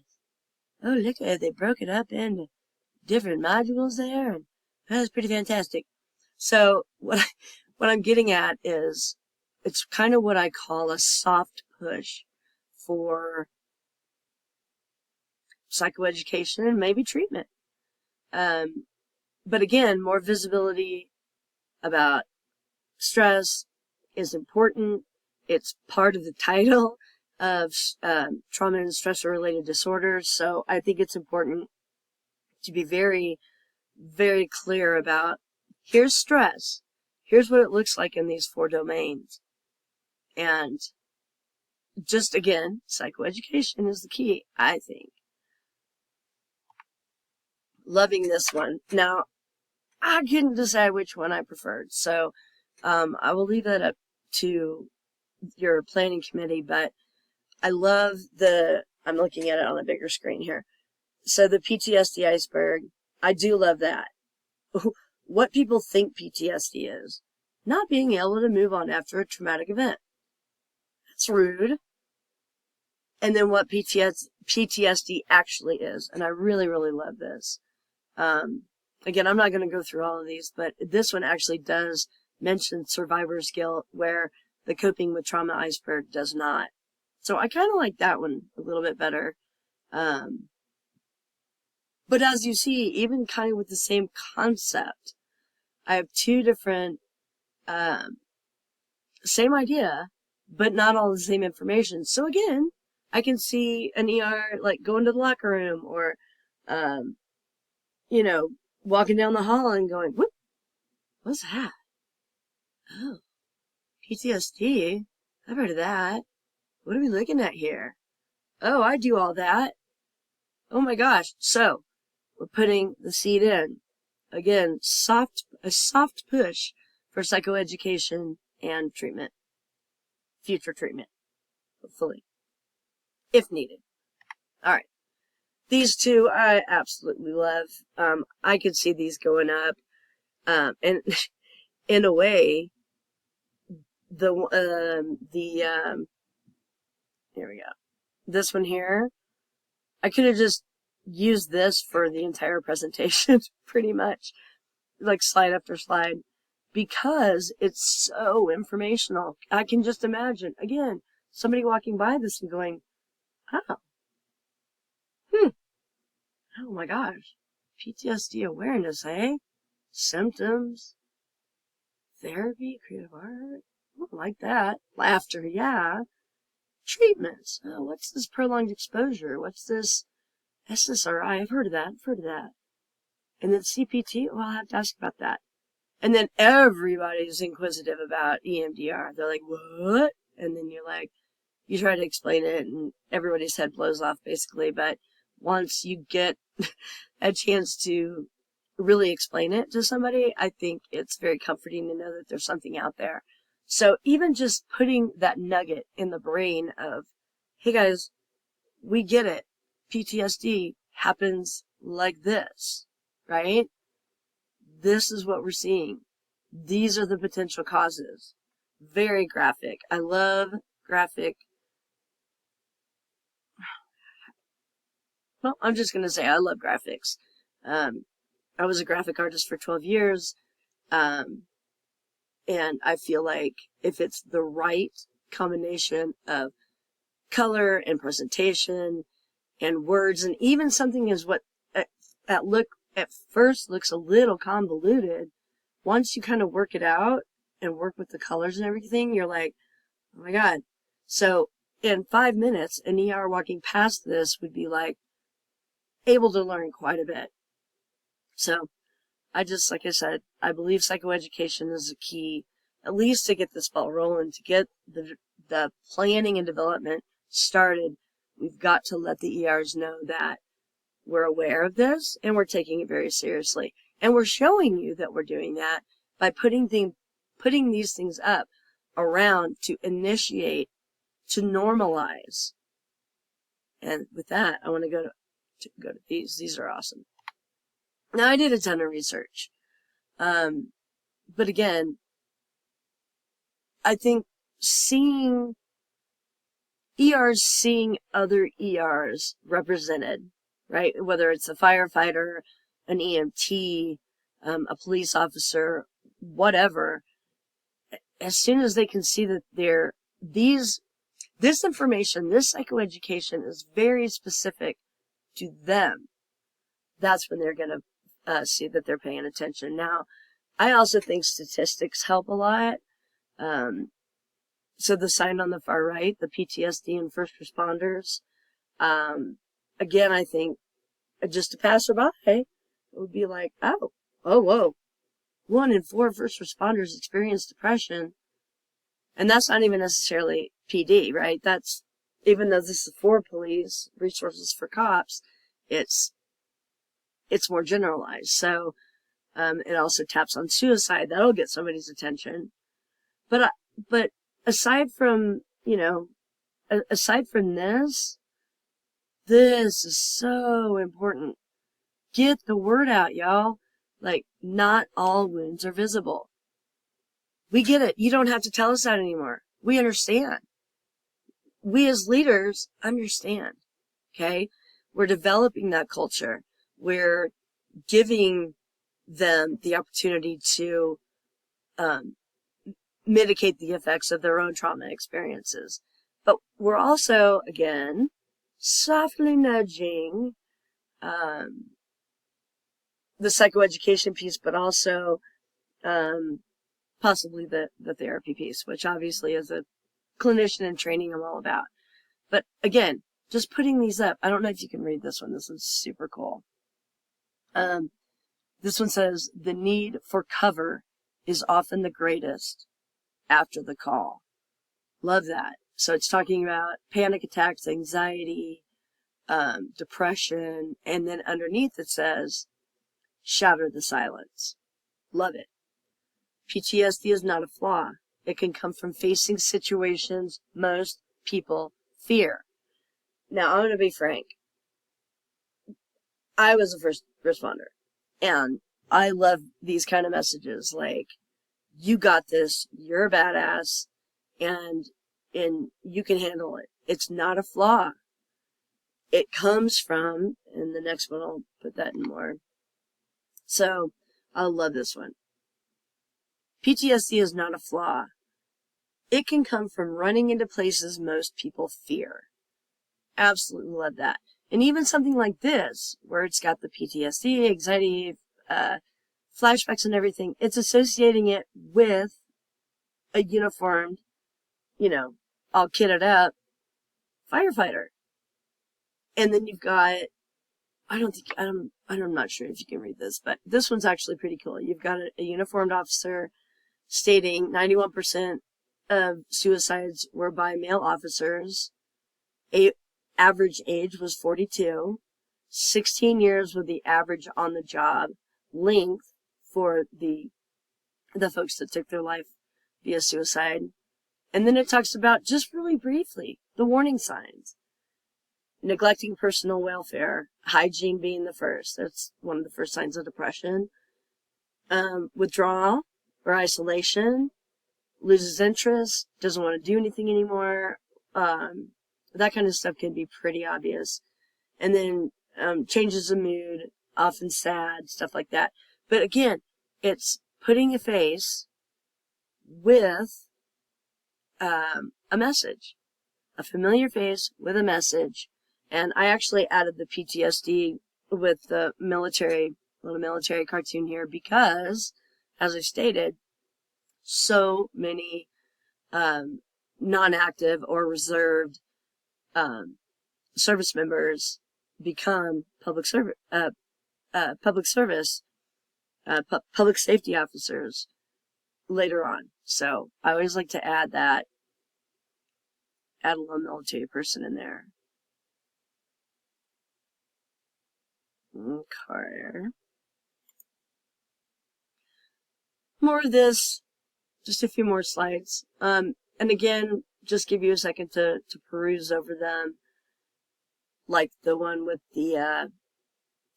Oh, look at it. They broke it up into different modules there, and that's pretty fantastic. So what I'm getting at is it's kind of what I call a soft push for psychoeducation and maybe treatment. But again, more visibility about stress is important. It's part of the title of trauma and stress-related disorders. So I think it's important to be very, very clear about, here's stress. Here's what it looks like in these 4 domains. And just again, psychoeducation is the key, I think. Loving this one. Now, I couldn't decide which one I preferred, so I will leave that up to your planning committee, but I love I'm looking at it on a bigger screen here. So the PTSD iceberg, I do love that. What people think PTSD is, not being able to move on after a traumatic event. It's rude. And then what PTSD actually is. And I really, really love this. Again, I'm not going to go through all of these, but this one actually does mention survivor's guilt, where the coping with trauma iceberg does not. So I kind of like that one a little bit better. But as you see, even kind of with the same concept, I have two different, same idea, but not all the same information. So again, I can see an ER like going to the locker room, or, walking down the hall and going, "What? What's that? Oh, PTSD. I've heard of that. What are we looking at here? Oh, I do all that. Oh my gosh." So we're putting the seed in. Again, a soft push for psychoeducation and treatment. Future treatment, hopefully, if needed. All right. These two I absolutely love. I could see these going up. And in a way, here we go. This one here, I could have just used this for the entire presentation, pretty much, like slide after slide, because it's so informational. I can just imagine, again, somebody walking by this and going, "Oh, oh my gosh, PTSD awareness, eh? Symptoms, therapy, creative art, I like that. Laughter, yeah. Treatments, oh, what's this prolonged exposure? What's this SSRI? I've heard of that. And then CPT, well, I'll have to ask about that. And then everybody's inquisitive about EMDR. They're like, what? And then you're like, you try to explain it and everybody's head blows off basically. But once you get a chance to really explain it to somebody, I think it's very comforting to know that there's something out there. So even just putting that nugget in the brain of, hey guys, we get it. PTSD happens like this, right? This is what we're seeing. These are the potential causes. Very graphic. I love graphic. Well, I'm just going to say I love graphics. I was a graphic artist for 12 years. And I feel like if it's the right combination of color and presentation and words, and even something as what at first looks a little convoluted, once you kind of work it out and work with the colors and everything, you're like, oh my God. So in 5 minutes, an ER walking past this would be like able to learn quite a bit. So like I said, I believe psychoeducation is a key, at least to get this ball rolling, to get the planning and development started. We've got to let the ERs know that we're aware of this and we're taking it very seriously. And we're showing you that we're doing that by putting these things up around to initiate, to normalize. And with that, I want to go to these. These are awesome. Now, I did a ton of research. But again, I think seeing other ERs represented, right? Whether it's a firefighter, an EMT, a police officer, whatever, as soon as they can see that this information, this psychoeducation is very specific to them, that's when they're going to see that they're paying attention. Now, I also think statistics help a lot. So the sign on the far right, the PTSD and first responders, again, I think just a passerby, it would be like, oh, whoa. 1 in 4 first responders experience depression. And that's not even necessarily PD, right? That's, even though this is for police, resources for cops, it's more generalized. So, it also taps on suicide. That'll get somebody's attention. But aside from this is so important. Get the word out, y'all. Like, not all wounds are visible. We get it. You don't have to tell us that anymore. We understand. we as leaders understand, okay? We're developing that culture. We're giving them the opportunity to um, mitigate the effects of their own trauma experiences. But we're also, again, softly nudging um, the psychoeducation piece, but also possibly the therapy piece, which obviously as a clinician in training I'm all about. But again, just putting these up, I don't know if you can read this one. This one's super cool. This one says, the need for cover is often the greatest after the call. Love that. So it's talking about panic attacks, anxiety, depression, and then underneath it says, shatter the silence. Love it. PTSD is not a flaw. It can come from facing situations most people fear. Now, I'm going to be frank. I was a first responder, and I love these kind of messages like, you got this, you're a badass, and you can handle it. It's not a flaw. It comes from, and the next one I'll put that in more. So, I love this one. PTSD is not a flaw. It can come from running into places most people fear. Absolutely love that. And even something like this, where it's got the PTSD, anxiety, flashbacks and everything, it's associating it with a uniformed, all kitted up firefighter. And then you've got, I'm not sure if you can read this, but this one's actually pretty cool. You've got a uniformed officer stating 91% of suicides were by male officers. Average age was 42. 16 years was the average on the job length for the folks that took their life via suicide. And then it talks about, just really briefly, the warning signs. Neglecting personal welfare, hygiene being the first. That's one of the first signs of depression. Withdrawal or isolation, loses interest, doesn't want to do anything anymore. That kind of stuff can be pretty obvious. And then changes of mood, often sad, stuff like that. But again, it's putting a face with a message, a familiar face with a message. And I actually added the PTSD with the little military cartoon here because, as I stated, so many non-active or reserved service members become public safety officers later on. So I always like to add a little military person in there. Okay. More of this, just a few more slides. And again, just give you a second to peruse over them. Like the one with the,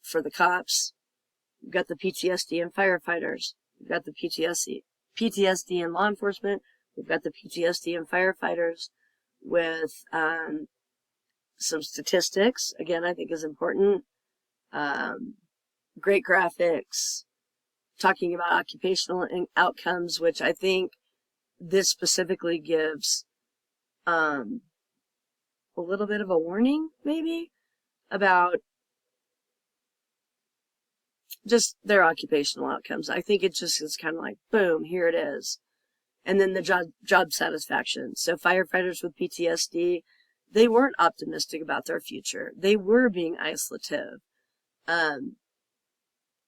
for the cops. We've got the PTSD in firefighters. We've got the PTSD in law enforcement. We've got the PTSD in firefighters with some statistics. Again, I think is important. Great graphics, talking about occupational outcomes, which I think this specifically gives a little bit of a warning, maybe, about just their occupational outcomes. I think it just is kind of like, boom, here it is. And then the job satisfaction. So firefighters with PTSD, they weren't optimistic about their future. They were being isolative.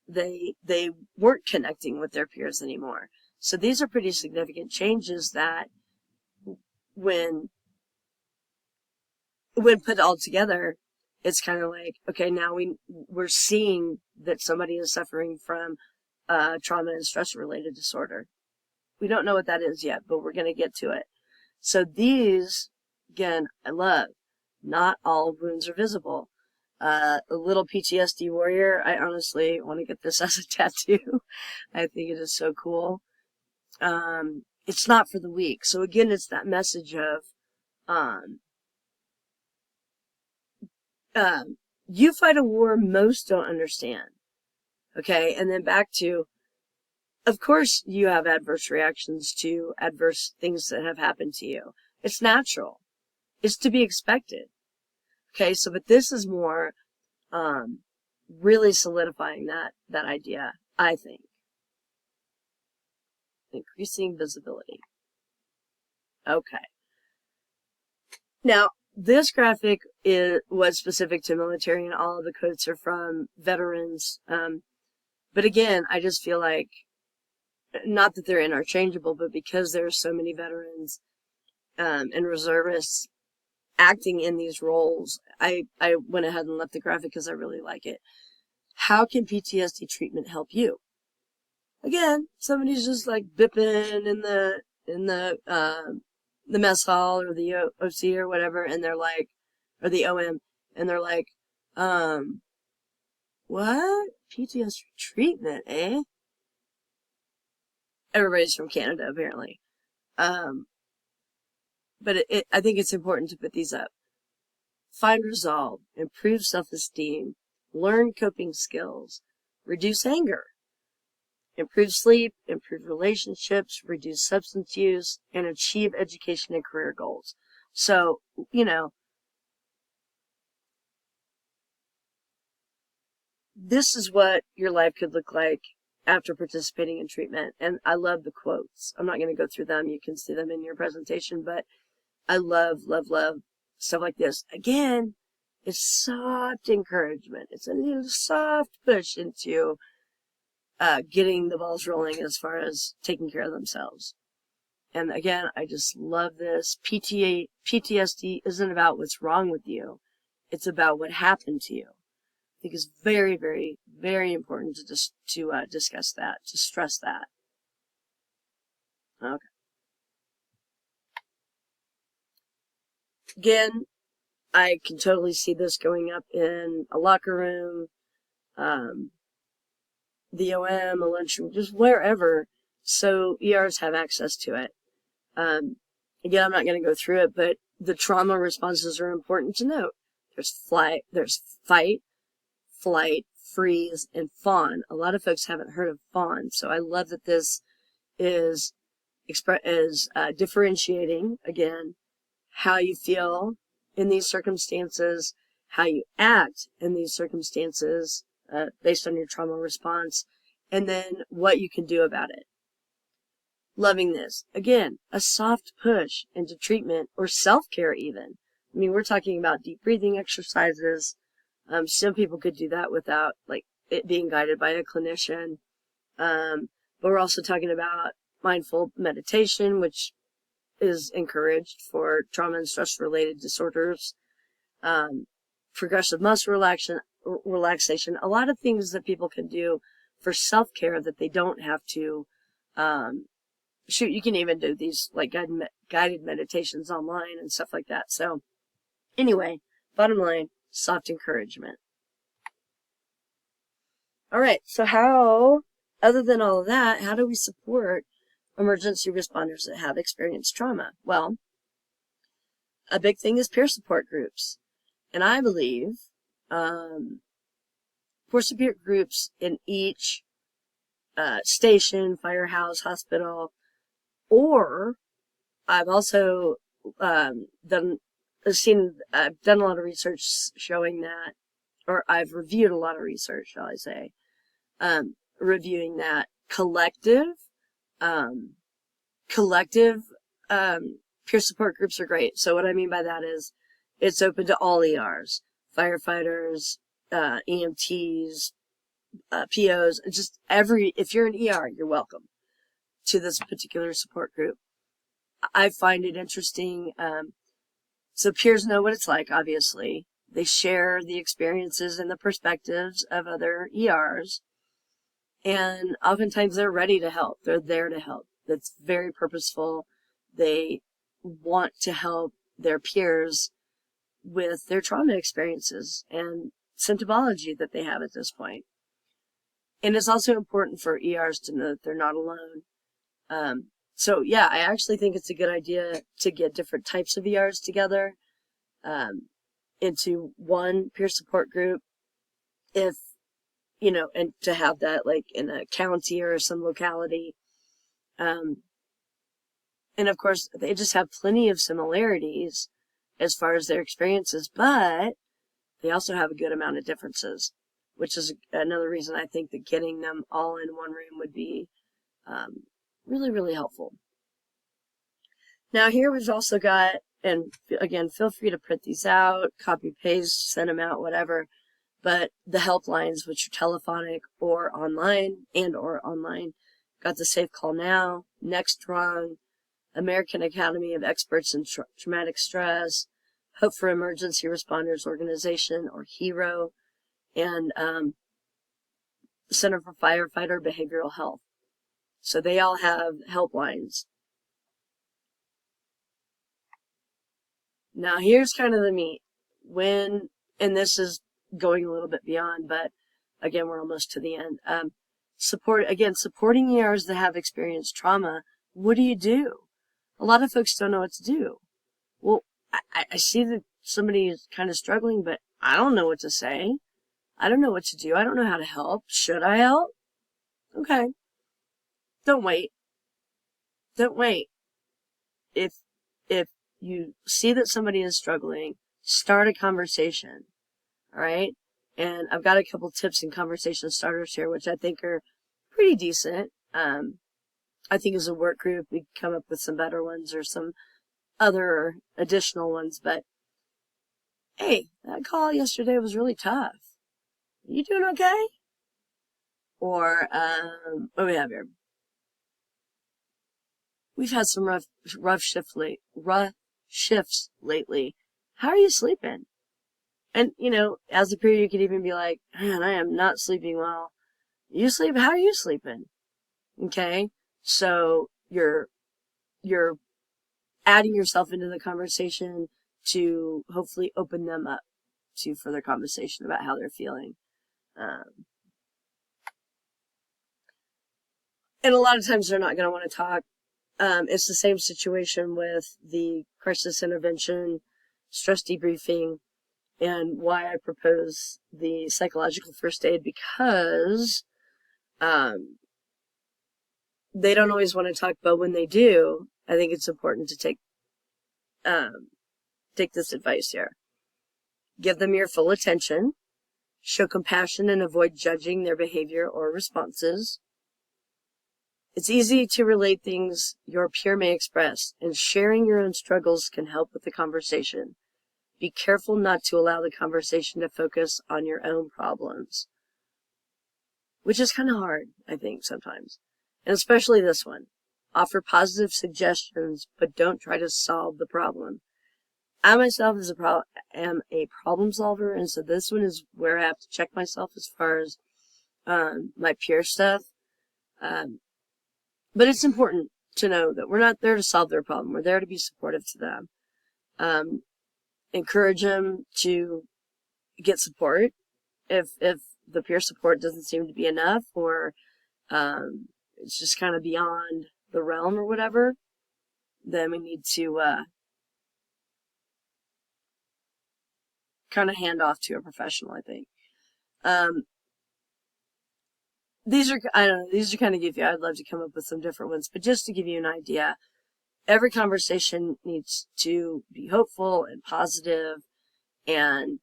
They weren't connecting with their peers anymore. So these are pretty significant changes that when put all together, it's kind of like, okay, now we're seeing that somebody is suffering from trauma and stress related disorder. We don't know what that is yet, but we're going to get to it. So these, again, I love. Not all wounds are visible. A little PTSD warrior, I honestly want to get this as a tattoo. I think it is so cool. It's not for the weak. So again, it's that message of You fight a war most don't understand. Okay, and then back to, of course you have adverse reactions to adverse things that have happened to you. It's natural. It's to be expected. Okay, so but this is more really solidifying that idea, I think. Increasing visibility. Okay. Now, this graphic was specific to military, and all of the quotes are from veterans. But again, I just feel like, not that they're interchangeable, but because there are so many veterans and reservists acting in these roles, I went ahead and left the graphic because I really like it. How can PTSD treatment help you? Again, somebody's just like bipping in the mess hall or the OC or whatever, and they're like, or the OM, and they're like, what? PTSD treatment, eh? Everybody's from Canada, apparently. But I think it's important to put these up. Find resolve, improve self-esteem, learn coping skills, reduce anger, improve sleep, improve relationships, reduce substance use, and achieve education and career goals. So, this is what your life could look like after participating in treatment. And I love the quotes. I'm not going to go through them. You can see them in your presentation, but I love, love, love stuff like this. Again, it's soft encouragement. It's a little soft push into getting the balls rolling as far as taking care of themselves. And again, I just love this. PTSD isn't about what's wrong with you. It's about what happened to you. I think it's very, very, very important to discuss that, to stress that. Okay. Again, I can totally see this going up in a locker room, the OM, a lunchroom, just wherever, so ERs have access to it. Again, I'm not going to go through it, but the trauma responses are important to note. There's fight, flight, freeze, and fawn. A lot of folks haven't heard of fawn, so I love that this is differentiating, again, how you feel in these circumstances, how you act in these circumstances based on your trauma response, and then what you can do about it. Loving this. Again, a soft push into treatment or self-care even. I mean, we're talking about deep breathing exercises. Some people could do that without it being guided by a clinician. But we're also talking about mindful meditation, which is encouraged for trauma and stress-related disorders. Progressive muscle relaxation. A lot of things that people can do for self-care that they don't have to you can even do these guided meditations online and stuff like that. So anyway, bottom line, soft encouragement. All right, so how, other than all of that, how do we support emergency responders that have experienced trauma? Well, a big thing is peer support groups. And I believe peer support groups in each station, firehouse, hospital, or I've also done a lot of research showing that, or I've reviewed a lot of research, shall I say, reviewing that collective peer support groups are great. So what I mean by that is it's open to all ERs, firefighters, EMTs, POs, just if you're an ER, you're welcome to this particular support group. I find it interesting. So peers know what it's like, obviously. They share the experiences and the perspectives of other ERs. And oftentimes they're ready to help. They're there to help. That's very purposeful. They want to help their peers with their trauma experiences and symptomology that they have at this point. And it's also important for ERs to know that they're not alone. So yeah, I actually think it's a good idea to get different types of ERs together. into one peer support group if, you know, and to have that like in a county or some locality. And of course, they just have plenty of similarities as far as their experiences, but they also have a good amount of differences, which is another reason I think that getting them all in one room would be really, really helpful. Now here we've also got, and again, feel free to print these out, copy, paste, send them out, whatever, but the helplines, which are telephonic or online, got the Safe Call Now, Next Rung, American Academy of Experts in Traumatic Stress, Hope for Emergency Responders Organization, or HERO, and Center for Firefighter Behavioral Health. So they all have helplines. Now here's kind of the meat. And this is going a little bit beyond, but again, we're almost to the end. Supporting ERs that have experienced trauma. What do you do? A lot of folks don't know what to do. Well, I see that somebody is kind of struggling, but I don't know what to say. I don't know what to do. I don't know how to help. Should I help? Okay. Don't wait. Don't wait. If you see that somebody is struggling, start a conversation. All right? And I've got a couple tips and conversation starters here, which I think are pretty decent. I think as a work group, we come up with some better ones or some other additional ones. But hey, that call yesterday was really tough. You doing okay? Or what do we have here? We've had some rough shifts lately. How are you sleeping? And you know, as a peer, you could even be like, "Man, I am not sleeping well." You sleep? How are you sleeping? Okay, so you're adding yourself into the conversation to hopefully open them up to further conversation about how they're feeling. And a lot of times they're not going to want to talk. It's the same situation with the crisis intervention, stress debriefing, and why I propose the psychological first aid, because they don't always want to talk, but when they do, I think it's important to take this advice here. Give them your full attention, show compassion, and avoid judging their behavior or responses. It's easy to relate things your peer may express, and sharing your own struggles can help with the conversation. Be careful not to allow the conversation to focus on your own problems, which is kind of hard, I think, sometimes. And especially this one. Offer positive suggestions, but don't try to solve the problem. I myself am a problem solver, and so this one is where I have to check myself as far as my peer stuff. But it's important to know that we're not there to solve their problem. We're there to be supportive to them. Encourage them to get support if the peer support doesn't seem to be enough, or it's just kind of beyond the realm or whatever. Then we need to kind of hand off to a professional, I think. These are kind of goofy. I'd love to come up with some different ones, but just to give you an idea, every conversation needs to be hopeful and positive, and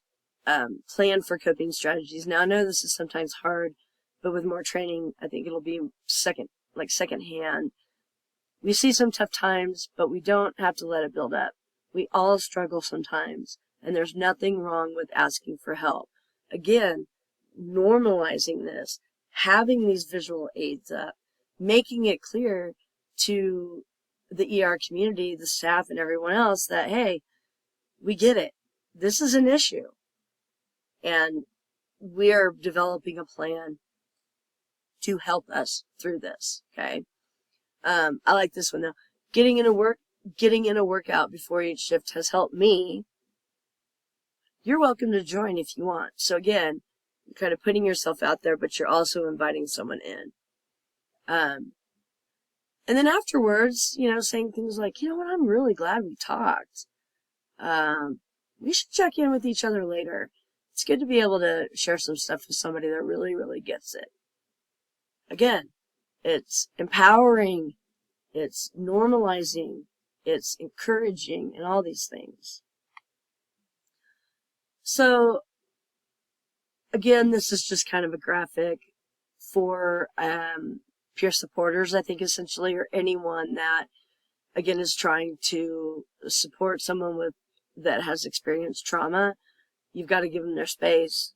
plan for coping strategies. Now, I know this is sometimes hard, but with more training, I think it'll be secondhand. We see some tough times, but we don't have to let it build up. We all struggle sometimes, and there's nothing wrong with asking for help. Again, normalizing this, having these visual aids up, making it clear to the ER community, the staff, and everyone else that, hey, we get it. This is an issue. And we're developing a plan to help us through this, okay? I like this one, though. Getting in a workout before each shift has helped me. You're welcome to join if you want. So again, you're kind of putting yourself out there, but you're also inviting someone in. And then afterwards, saying things like, you know what, I'm really glad we talked. we should check in with each other later. It's good to be able to share some stuff with somebody that really, really gets it. Again, it's empowering, it's normalizing, it's encouraging, and all these things. So, again, this is just kind of a graphic for peer supporters, I think, essentially, or anyone that, again, is trying to support someone that has experienced trauma. You've got to give them their space.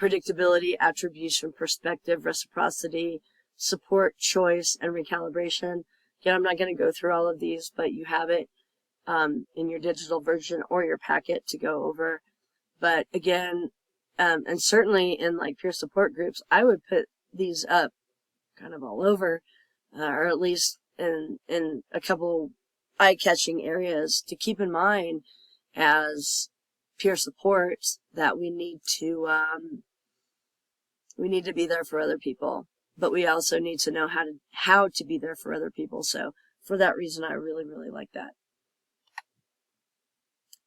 Predictability, attribution, perspective, reciprocity, support, choice, and recalibration. Again, I'm not going to go through all of these, but you have it in your digital version or your packet to go over. But again, and certainly in like peer support groups, I would put these up kind of all over, or at least in a couple eye-catching areas to keep in mind as peer support, that we need to be there for other people, but we also need to know how to be there for other people. So for that reason, I really, really like that.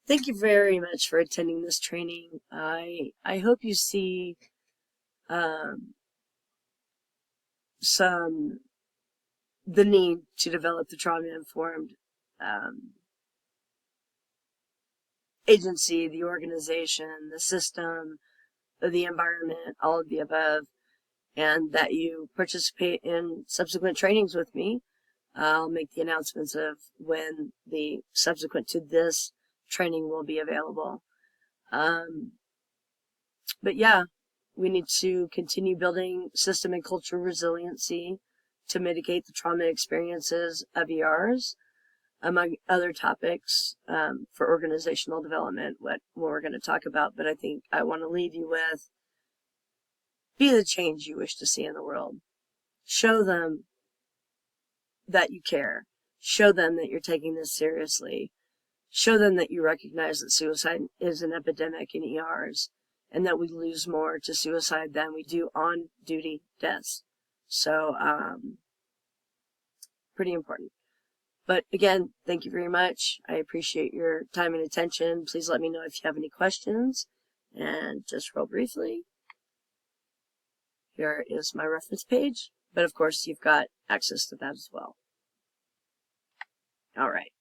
Thank you very much for attending this training. I hope you see the need to develop the trauma-informed agency, the organization, the system, the environment, all of the above, and that you participate in subsequent trainings with me. I'll make the announcements of when the subsequent to this training will be available. But yeah, we need to continue building system and culture resiliency to mitigate the trauma experiences of ERs, among other topics for organizational development, what we're going to talk about. But I think I want to leave you with, be the change you wish to see in the world. Show them that you care. Show them that you're taking this seriously. Show them that you recognize that suicide is an epidemic in ERs and that we lose more to suicide than we do on-duty deaths. So, pretty important. But again, thank you very much. I appreciate your time and attention. Please let me know if you have any questions. And just real briefly, here is my reference page. But of course, you've got access to that as well. All right.